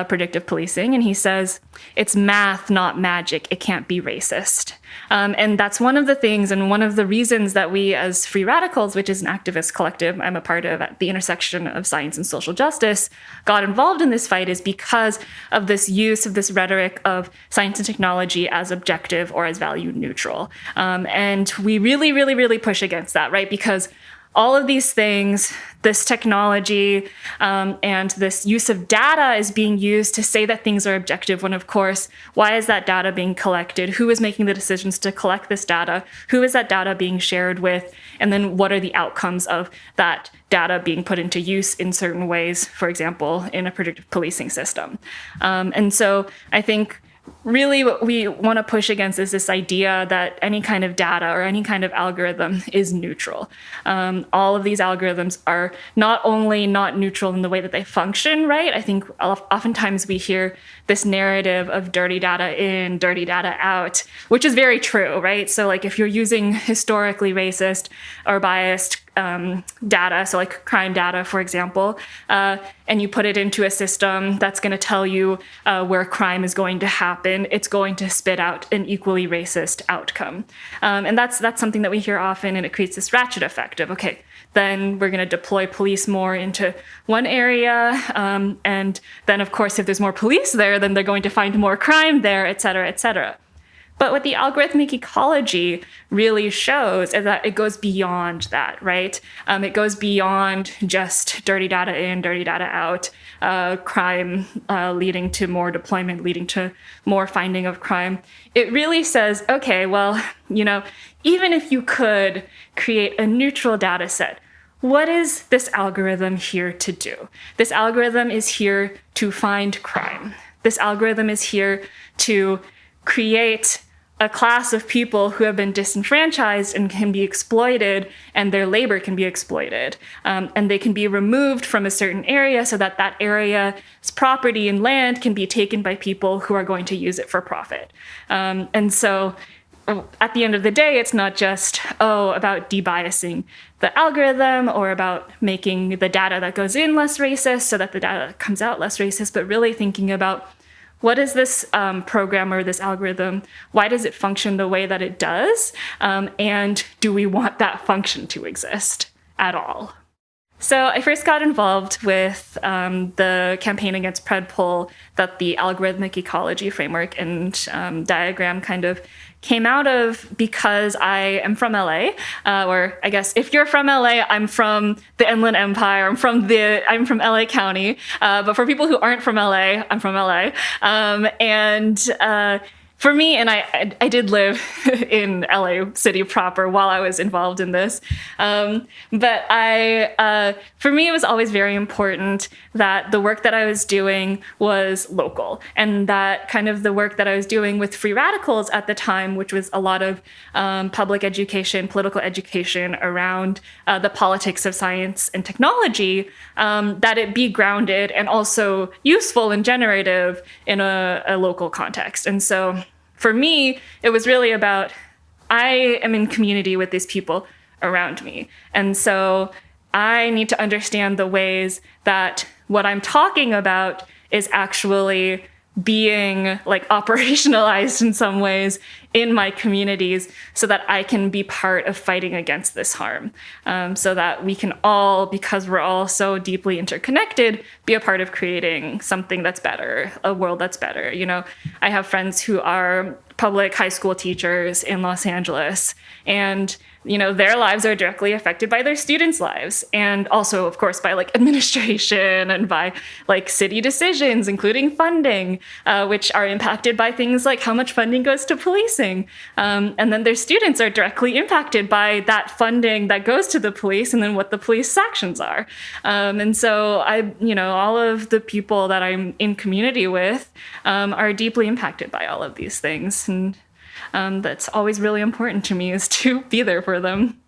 predictive policing. And he says, "It's math, not magic. It can't be racist." And that's one of the things and one of the reasons that we as Free Radicals, which is an activist collective I'm a part of at the intersection of science and social justice, got involved in this fight is because of this use of this rhetoric of science and technology as objective or as value neutral. And we really push against that, right? Because all of these things, this technology and this use of data is being used to say that things are objective when, of course, why is that data being collected? Who is making the decisions to collect this data? Who is that data being shared with? And then what are the outcomes of that data being put into use in certain ways, for example, in a predictive policing system? And so I think really what we want to push against is this idea that any kind of data or any kind of algorithm is neutral. All of these algorithms are not only not neutral in the way that they function, right? I think oftentimes we hear this narrative of dirty data in, dirty data out, which is very true, right? So like if you're using historically racist or biased data, so like crime data, for example, and you put it into a system that's going to tell you where crime is going to happen, it's going to spit out an equally racist outcome. And that's something that we hear often, and it creates this ratchet effect of, okay, then we're going to deploy police more into one area, and then, of course, if there's more police there, then they're going to find more crime there, et cetera, et cetera. But what the algorithmic ecology really shows is that it goes beyond that, right? It goes beyond just dirty data in, dirty data out, crime leading to more deployment, leading to more finding of crime. It really says, okay, well, even if you could create a neutral data set, what is this algorithm here to do? This algorithm is here to find crime. This algorithm is here to create a class of people who have been disenfranchised and can be exploited, and their labor can be exploited. And they can be removed from a certain area so that that area's property and land can be taken by people who are going to use it for profit. And so at the end of the day, it's not just, about debiasing the algorithm or about making the data that goes in less racist so that the data that comes out less racist, but really thinking about what is this program or this algorithm? Why does it function the way that it does? And do we want that function to exist at all? So I first got involved with the campaign against Predpol that the algorithmic ecology framework and diagram kind of came out of because I am from LA, or I guess if you're from LA, I'm from the Inland Empire. I'm from LA County. But for people who aren't from LA, I'm from LA. And for me, and I did live in LA City proper while I was involved in this, but for me, it was always very important that the work that I was doing was local, and that kind of the work that I was doing with free radicals at the time, which was a lot of public education, political education around the politics of science and technology, that it be grounded and also useful and generative in a local context. And so for me, it was really about, I am in community with these people around me. And so I need to understand the ways that what I'm talking about is actually being like operationalized in some ways in my communities so that I can be part of fighting against this harm. So that we can all, because we're all so deeply interconnected, be a part of creating something that's better, a world that's better. You know, I have friends who are public high school teachers in Los Angeles, and you know, their lives are directly affected by their students' lives, and also, of course, by like administration and by like city decisions, including funding, which are impacted by things like how much funding goes to policing. And then their students are directly impacted by that funding that goes to the police and then what the police actions are. And so all of the people that I'm in community with are deeply impacted by all of these things. And that's always really important to me, is to be there for them.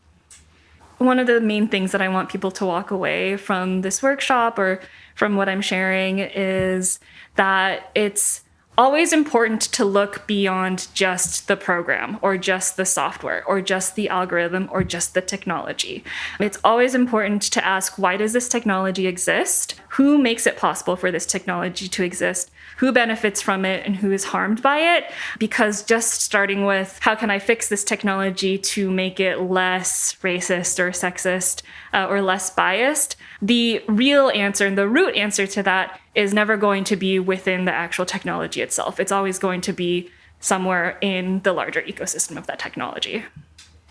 One of the main things that I want people to walk away from this workshop or from what I'm sharing is that it's always important to look beyond just the program or just the software or just the algorithm or just the technology. It's always important to ask, why does this technology exist? Who makes it possible for this technology to exist? Who benefits from it and who is harmed by it? Because just starting with, how can I fix this technology to make it less racist or sexist or less biased? The real answer and the root answer to that is never going to be within the actual technology itself. It's always going to be somewhere in the larger ecosystem of that technology.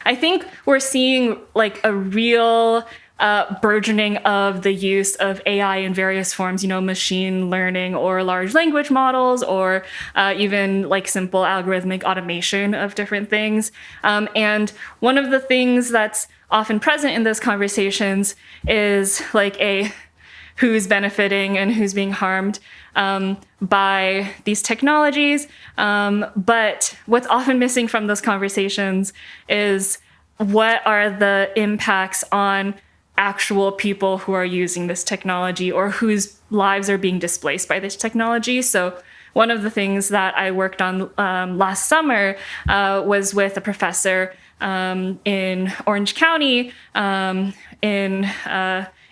I think we're seeing like a real burgeoning of the use of AI in various forms, machine learning or large language models, or even like simple algorithmic automation of different things. And one of the things that's often present in those conversations is like who's benefiting and who's being harmed by these technologies. But what's often missing from those conversations is what are the impacts on actual people who are using this technology or whose lives are being displaced by this technology. So one of the things that I worked on last summer was with a professor in Orange County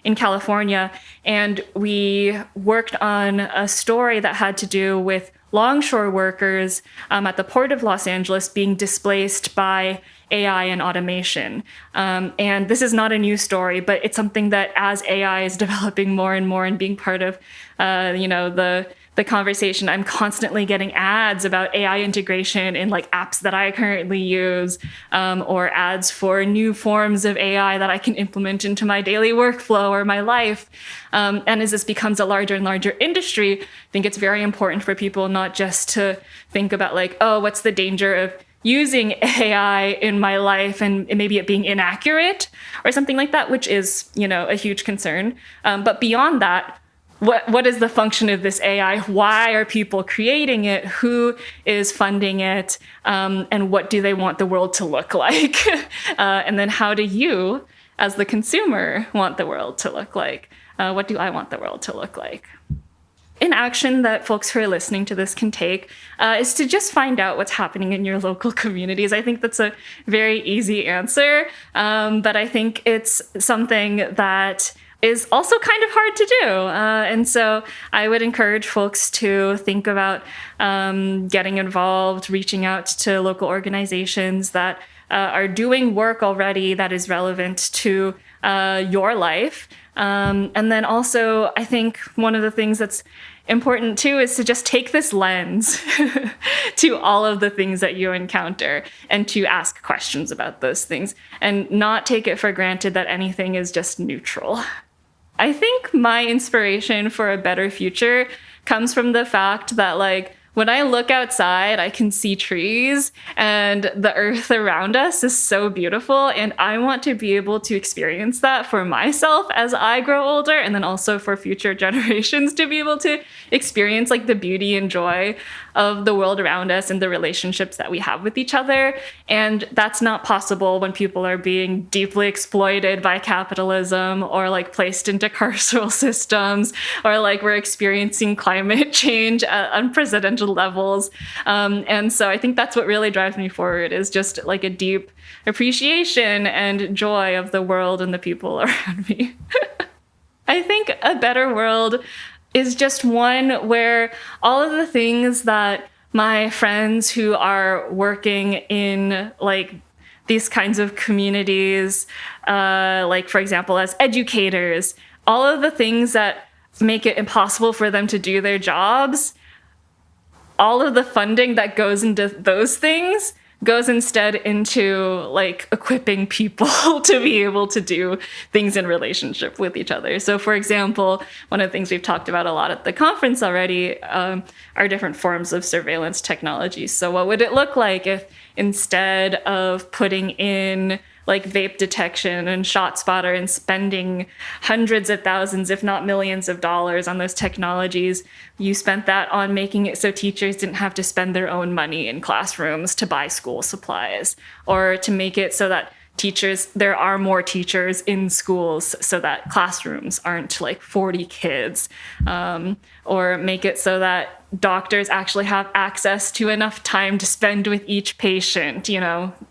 in California, and we worked on a story that had to do with longshore workers at the Port of Los Angeles being displaced by AI and automation. And this is not a new story, but it's something that as AI is developing more and more and being part of the conversation, I'm constantly getting ads about AI integration in like apps that I currently use, or ads for new forms of AI that I can implement into my daily workflow or my life. And as this becomes a larger and larger industry, I think it's very important for people not just to think about like, oh, what's the danger of using AI in my life and maybe it being inaccurate or something like that, which is, a huge concern. But beyond that, what is the function of this AI? Why are people creating it? Who is funding it? And what do they want the world to look like? And then how do you, as the consumer, want the world to look like? What do I want the world to look like? An action that folks who are listening to this can take is to just find out what's happening in your local communities. I think that's a very easy answer, but I think it's something that is also kind of hard to do. And so I would encourage folks to think about getting involved, reaching out to local organizations that are doing work already that is relevant to your life. And then also, I think one of the things that's important too is to just take this lens to all of the things that you encounter and to ask questions about those things and not take it for granted that anything is just neutral. I think my inspiration for a better future comes from the fact that like When I look outside, I can see trees, and the earth around us is so beautiful. And I want to be able to experience that for myself as I grow older, and then also for future generations to be able to experience like the beauty and joy of the world around us and the relationships that we have with each other. And that's not possible when people are being deeply exploited by capitalism, or like placed into carceral systems, or like we're experiencing climate change at unprecedented levels. And so I think that's what really drives me forward, is just like a deep appreciation and joy of the world and the people around me. I think a better world is just one where all of the things that my friends who are working in like these kinds of communities, like for example, as educators, all of the things that make it impossible for them to do their jobs, all of the funding that goes into those things goes instead into like equipping people to be able to do things in relationship with each other. So for example, one of the things we've talked about a lot at the conference already are different forms of surveillance technology. So what would it look like if instead of putting in like vape detection and ShotSpotter and spending hundreds of thousands, if not millions of dollars on those technologies, you spent that on making it so teachers didn't have to spend their own money in classrooms to buy school supplies, or to make it so that there are more teachers in schools so that classrooms aren't like 40 kids, or make it so that doctors actually have access to enough time to spend with each patient,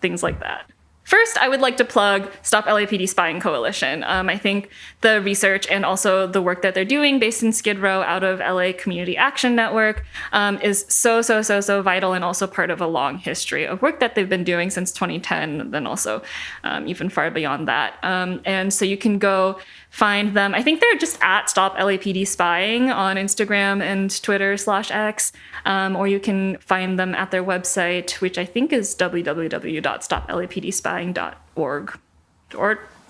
things like that. First, I would like to plug Stop LAPD Spying Coalition. I think the research and also the work that they're doing based in Skid Row out of LA Community Action Network is so vital, and also part of a long history of work that they've been doing since 2010, and then also even far beyond that. And so you can go find them. I think they're just at Stop LAPD Spying on Instagram and Twitter /X, or you can find them at their website, which I think is www.stoplapdspying.org.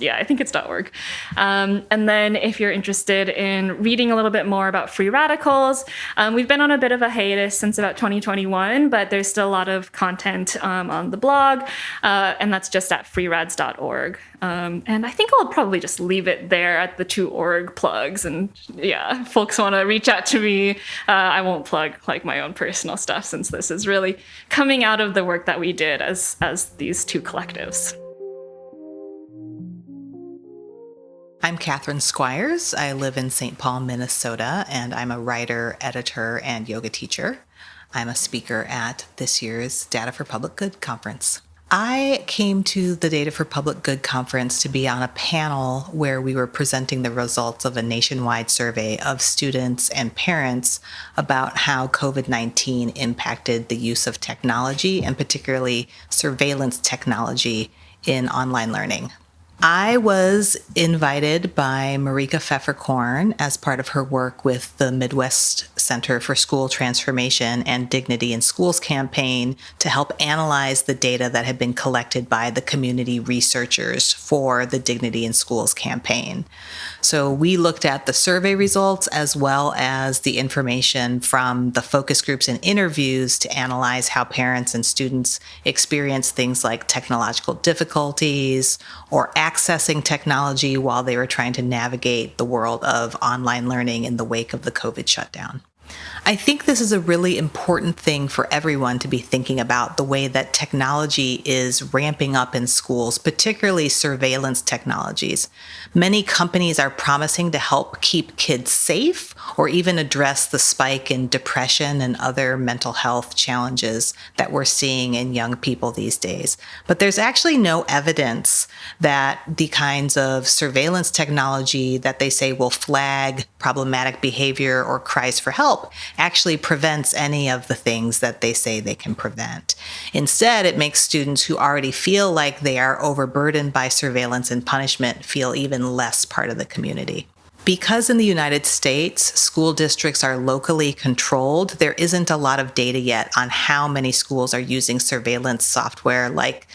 I think it's .org. And then if you're interested in reading a little bit more about free radicals, we've been on a bit of a hiatus since about 2021, but there's still a lot of content on the blog, and that's just at freerads.org. And I think I'll probably just leave it there at the 2 org plugs. And yeah, folks want to reach out to me. I won't plug like my own personal stuff, since this is really coming out of the work that we did as these 2 collectives. I'm Catherine Squires. I live in St. Paul, Minnesota, and I'm a writer, editor, and yoga teacher. I'm a speaker at this year's Data for Public Good conference. I came to the Data for Public Good conference to be on a panel where we were presenting the results of a nationwide survey of students and parents about how COVID-19 impacted the use of technology, and particularly surveillance technology, in online learning. I was invited by Marika Pfefferkorn as part of her work with the Midwest Center for School Transformation and Dignity in Schools campaign to help analyze the data that had been collected by the community researchers for the Dignity in Schools campaign. So we looked at the survey results as well as the information from the focus groups and interviews to analyze how parents and students experience things like technological difficulties or accessing technology while they were trying to navigate the world of online learning in the wake of the COVID shutdown. I think this is a really important thing for everyone to be thinking about, the way that technology is ramping up in schools, particularly surveillance technologies. Many companies are promising to help keep kids safe or even address the spike in depression and other mental health challenges that we're seeing in young people these days. But there's actually no evidence that the kinds of surveillance technology that they say will flag problematic behavior or cries for help actually prevents any of the things that they say they can prevent. Instead, it makes students who already feel like they are overburdened by surveillance and punishment feel even less part of the community. Because in the United States, school districts are locally controlled, there isn't a lot of data yet on how many schools are using surveillance software like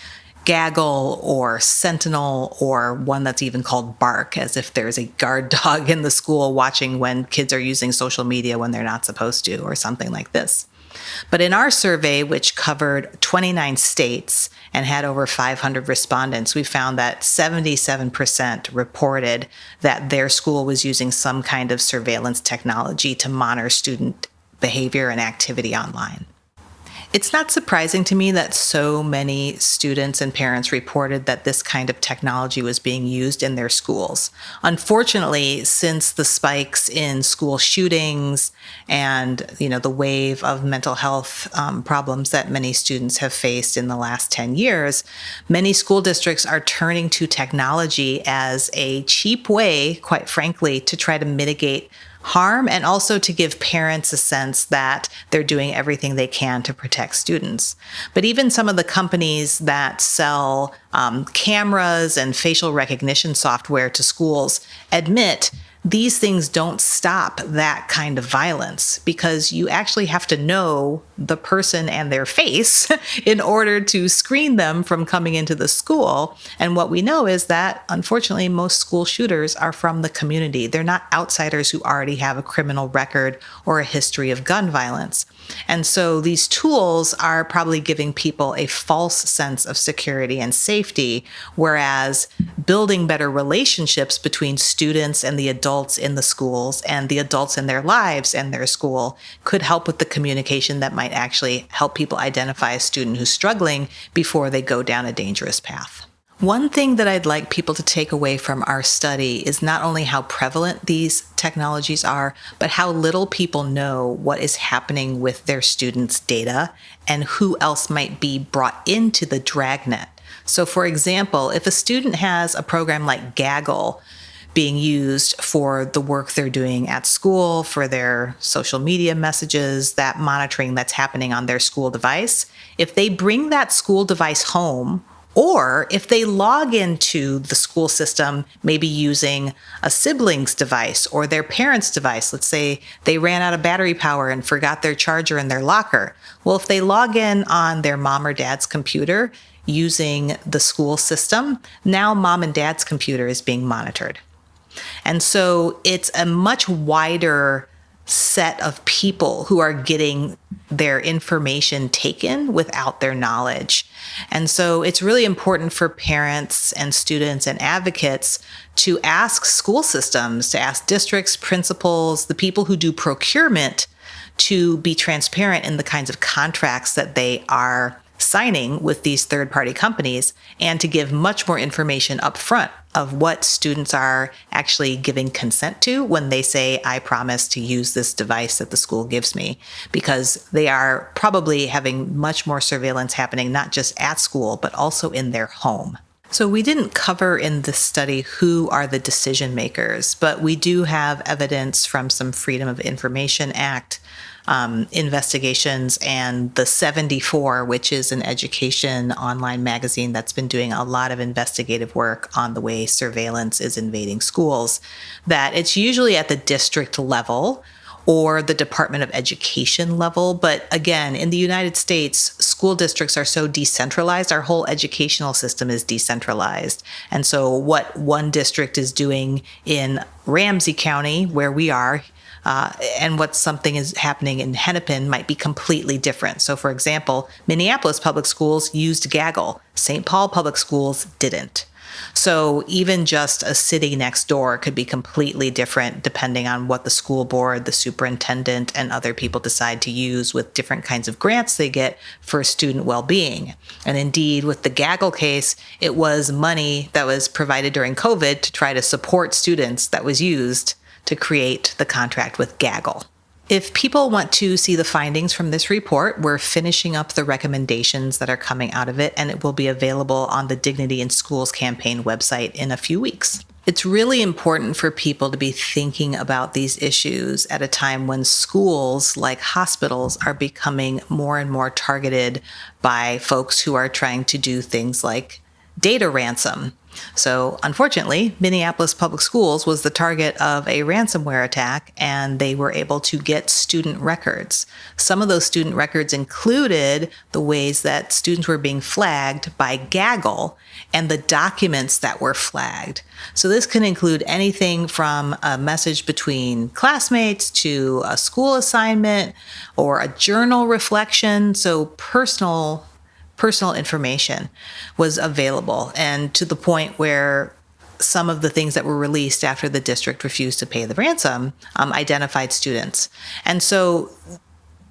Gaggle or Sentinel, or one that's even called Bark, as if there's a guard dog in the school watching when kids are using social media when they're not supposed to, or something like this. But in our survey, which covered 29 states and had over 500 respondents, we found that 77% reported that their school was using some kind of surveillance technology to monitor student behavior and activity online. It's not surprising to me that so many students and parents reported that this kind of technology was being used in their schools. Unfortunately, since the spikes in school shootings and the wave of mental health problems that many students have faced in the last 10 years, many school districts are turning to technology as a cheap way, quite frankly, to try to mitigate harm and also to give parents a sense that they're doing everything they can to protect students. But even some of the companies that sell cameras and facial recognition software to schools admit these things don't stop that kind of violence, because you actually have to know the person and their face in order to screen them from coming into the school. And what we know is that, unfortunately, most school shooters are from the community. They're not outsiders who already have a criminal record or a history of gun violence. And so these tools are probably giving people a false sense of security and safety, whereas building better relationships between students and the adults in the schools and the adults in their lives and their school could help with the communication that might actually help people identify a student who's struggling before they go down a dangerous path. One thing that I'd like people to take away from our study is not only how prevalent these technologies are, but how little people know what is happening with their students' data and who else might be brought into the dragnet. So for example, if a student has a program like Gaggle being used for the work they're doing at school, for their social media messages, that monitoring that's happening on their school device, if they bring that school device home, or if they log into the school system, maybe using a sibling's device or their parent's device, let's say they ran out of battery power and forgot their charger in their locker. Well, if they log in on their mom or dad's computer using the school system, now mom and dad's computer is being monitored. And so it's a much wider set of people who are getting their information taken without their knowledge. And so it's really important for parents and students and advocates to ask school systems, to ask districts, principals, the people who do procurement, to be transparent in the kinds of contracts that they are signing with these third-party companies, and to give much more information up front of what students are actually giving consent to when they say, I promise to use this device that the school gives me, because they are probably having much more surveillance happening, not just at school, but also in their home. So we didn't cover in this study who are the decision makers, but we do have evidence from some Freedom of Information Act investigations and the 74, which is an education online magazine that's been doing a lot of investigative work on the way surveillance is invading schools, that it's usually at the district level or the Department of Education level. But again, in the United States, school districts are so decentralized. Our whole educational system is decentralized. And so what one district is doing in Ramsey County, where we are, and what something is happening in Hennepin might be completely different. So for example, Minneapolis Public Schools used Gaggle. St. Paul Public Schools didn't. So even just a city next door could be completely different depending on what the school board, the superintendent, and other people decide to use with different kinds of grants they get for student well-being. And indeed, with the Gaggle case, it was money that was provided during COVID to try to support students that was used to create the contract with Gaggle. If people want to see the findings from this report, we're finishing up the recommendations that are coming out of it, and it will be available on the Dignity in Schools campaign website in a few weeks. It's really important for people to be thinking about these issues at a time when schools, like hospitals, are becoming more and more targeted by folks who are trying to do things like data ransom. So unfortunately, Minneapolis Public Schools was the target of a ransomware attack, and they were able to get student records. Some of those student records included the ways that students were being flagged by Gaggle and the documents that were flagged. So this can include anything from a message between classmates to a school assignment or a journal reflection. So personal information was available, and to the point where some of the things that were released after the district refused to pay the ransom identified students. And so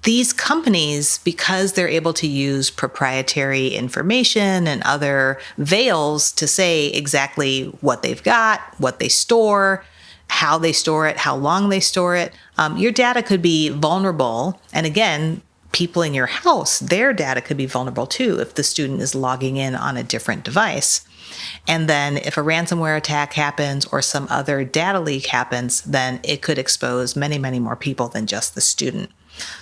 these companies, because they're able to use proprietary information and other veils to say exactly what they've got, what they store, how they store it, how long they store it, your data could be vulnerable. And again, people in your house, their data could be vulnerable too if the student is logging in on a different device. And then if a ransomware attack happens or some other data leak happens, then it could expose many, many more people than just the student.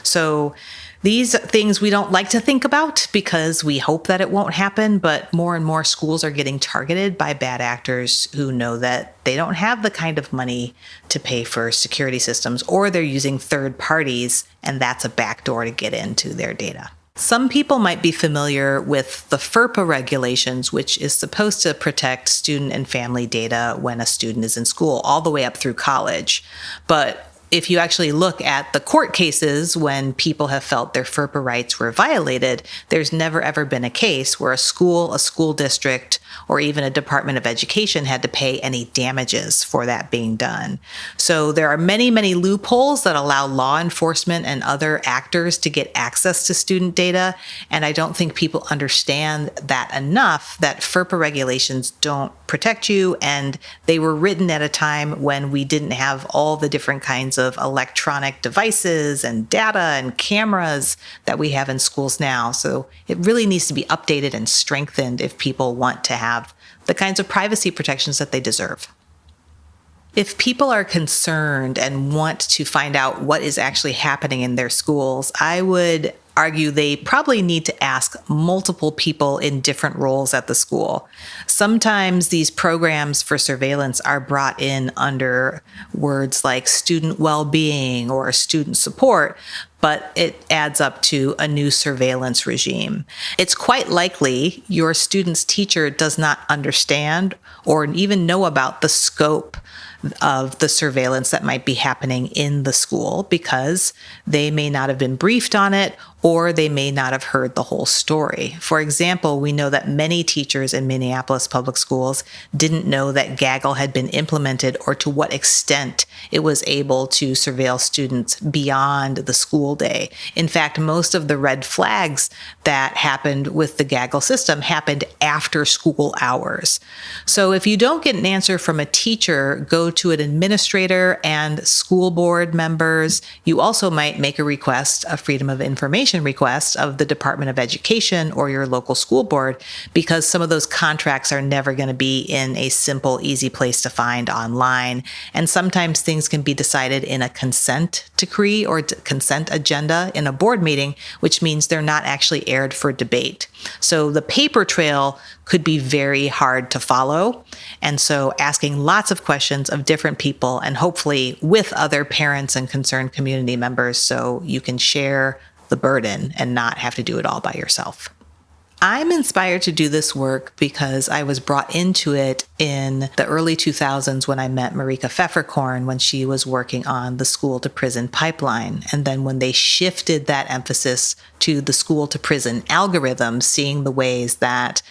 So these things we don't like to think about because we hope that it won't happen, but more and more schools are getting targeted by bad actors who know that they don't have the kind of money to pay for security systems, or they're using third parties, and that's a backdoor to get into their data. Some people might be familiar with the FERPA regulations, which is supposed to protect student and family data when a student is in school, all the way up through college. But if you actually look at the court cases when people have felt their FERPA rights were violated, there's never ever been a case where a school district, or even a Department of Education had to pay any damages for that being done. So there are many, many loopholes that allow law enforcement and other actors to get access to student data. And I don't think people understand that enough, that FERPA regulations don't protect you. And they were written at a time when we didn't have all the different kinds of electronic devices and data and cameras that we have in schools now. So it really needs to be updated and strengthened if people want to have the kinds of privacy protections that they deserve. If people are concerned and want to find out what is actually happening in their schools, I would argue they probably need to ask multiple people in different roles at the school. Sometimes these programs for surveillance are brought in under words like student well-being or student support, but it adds up to a new surveillance regime. It's quite likely your student's teacher does not understand or even know about the scope of the surveillance that might be happening in the school because they may not have been briefed on it, or they may not have heard the whole story. For example, we know that many teachers in Minneapolis public schools didn't know that Gaggle had been implemented or to what extent it was able to surveil students beyond the school day. In fact, most of the red flags that happened with the Gaggle system happened after school hours. So if you don't get an answer from a teacher, go to an administrator and school board members. You also might make a request, a Freedom of Information request of the Department of Education or your local school board, because some of those contracts are never going to be in a simple, easy place to find online. And sometimes things can be decided in a consent decree or consent agenda in a board meeting, which means they're not actually aired for debate. So the paper trail could be very hard to follow. And so asking lots of questions of different people, and hopefully with other parents and concerned community members, so you can share the burden and not have to do it all by yourself. I'm inspired to do this work because I was brought into it in the early 2000s when I met Marika Pfefferkorn when she was working on the school to prison pipeline. And then when they shifted that emphasis to the school to prison algorithm, seeing the ways that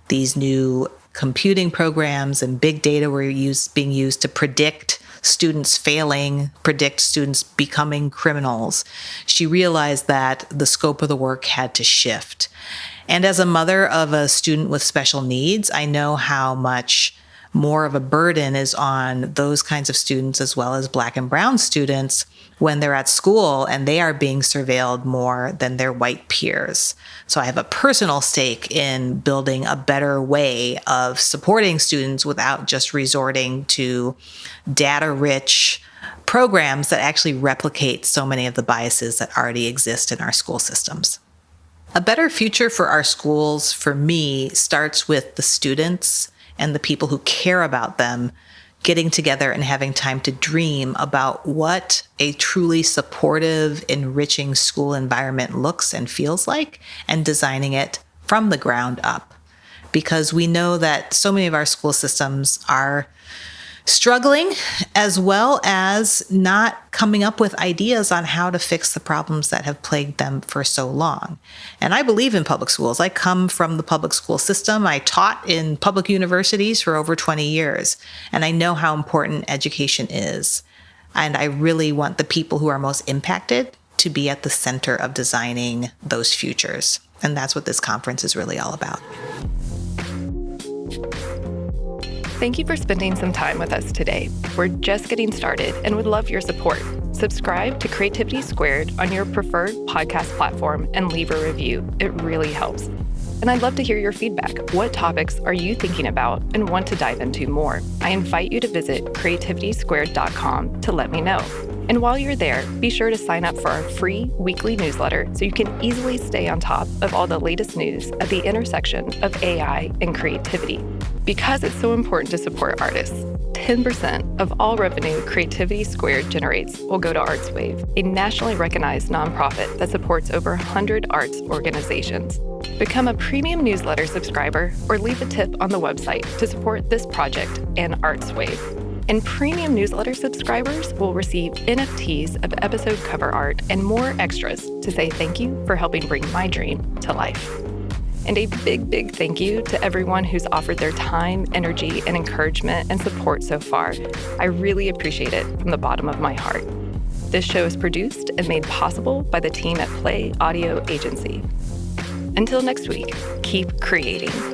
these new computing programs and big data were being used to predict students failing, predict students becoming criminals, she realized that the scope of the work had to shift. And as a mother of a student with special needs, I know how much more of a burden is on those kinds of students as well as Black and Brown students when they're at school and they are being surveilled more than their white peers. So I have a personal stake in building a better way of supporting students without just resorting to data-rich programs that actually replicate so many of the biases that already exist in our school systems. A better future for our schools, for me, starts with the students and the people who care about them getting together and having time to dream about what a truly supportive, enriching school environment looks and feels like, and designing it from the ground up. Because we know that so many of our school systems are struggling, as well as not coming up with ideas on how to fix the problems that have plagued them for so long. And I believe in public schools. I come from the public school system. I taught in public universities for over 20 years, and I know how important education is. And I really want the people who are most impacted to be at the center of designing those futures. And that's what this conference is really all about. Thank you for spending some time with us today. We're just getting started and would love your support. Subscribe to Creativity Squared on your preferred podcast platform and leave a review. It really helps. And I'd love to hear your feedback. What topics are you thinking about and want to dive into more? I invite you to visit creativitysquared.com to let me know. And while you're there, be sure to sign up for our free weekly newsletter so you can easily stay on top of all the latest news at the intersection of AI and creativity. Because it's so important to support artists, 10% of all revenue Creativity Squared generates will go to ArtsWave, a nationally recognized nonprofit that supports over 100 arts organizations. Become a premium newsletter subscriber or leave a tip on the website to support this project and ArtsWave. And premium newsletter subscribers will receive NFTs of episode cover art and more extras to say thank you for helping bring my dream to life. And a big, big thank you to everyone who's offered their time, energy, and encouragement and support so far. I really appreciate it from the bottom of my heart. This show is produced and made possible by the team at Play Audio Agency. Until next week, keep creating.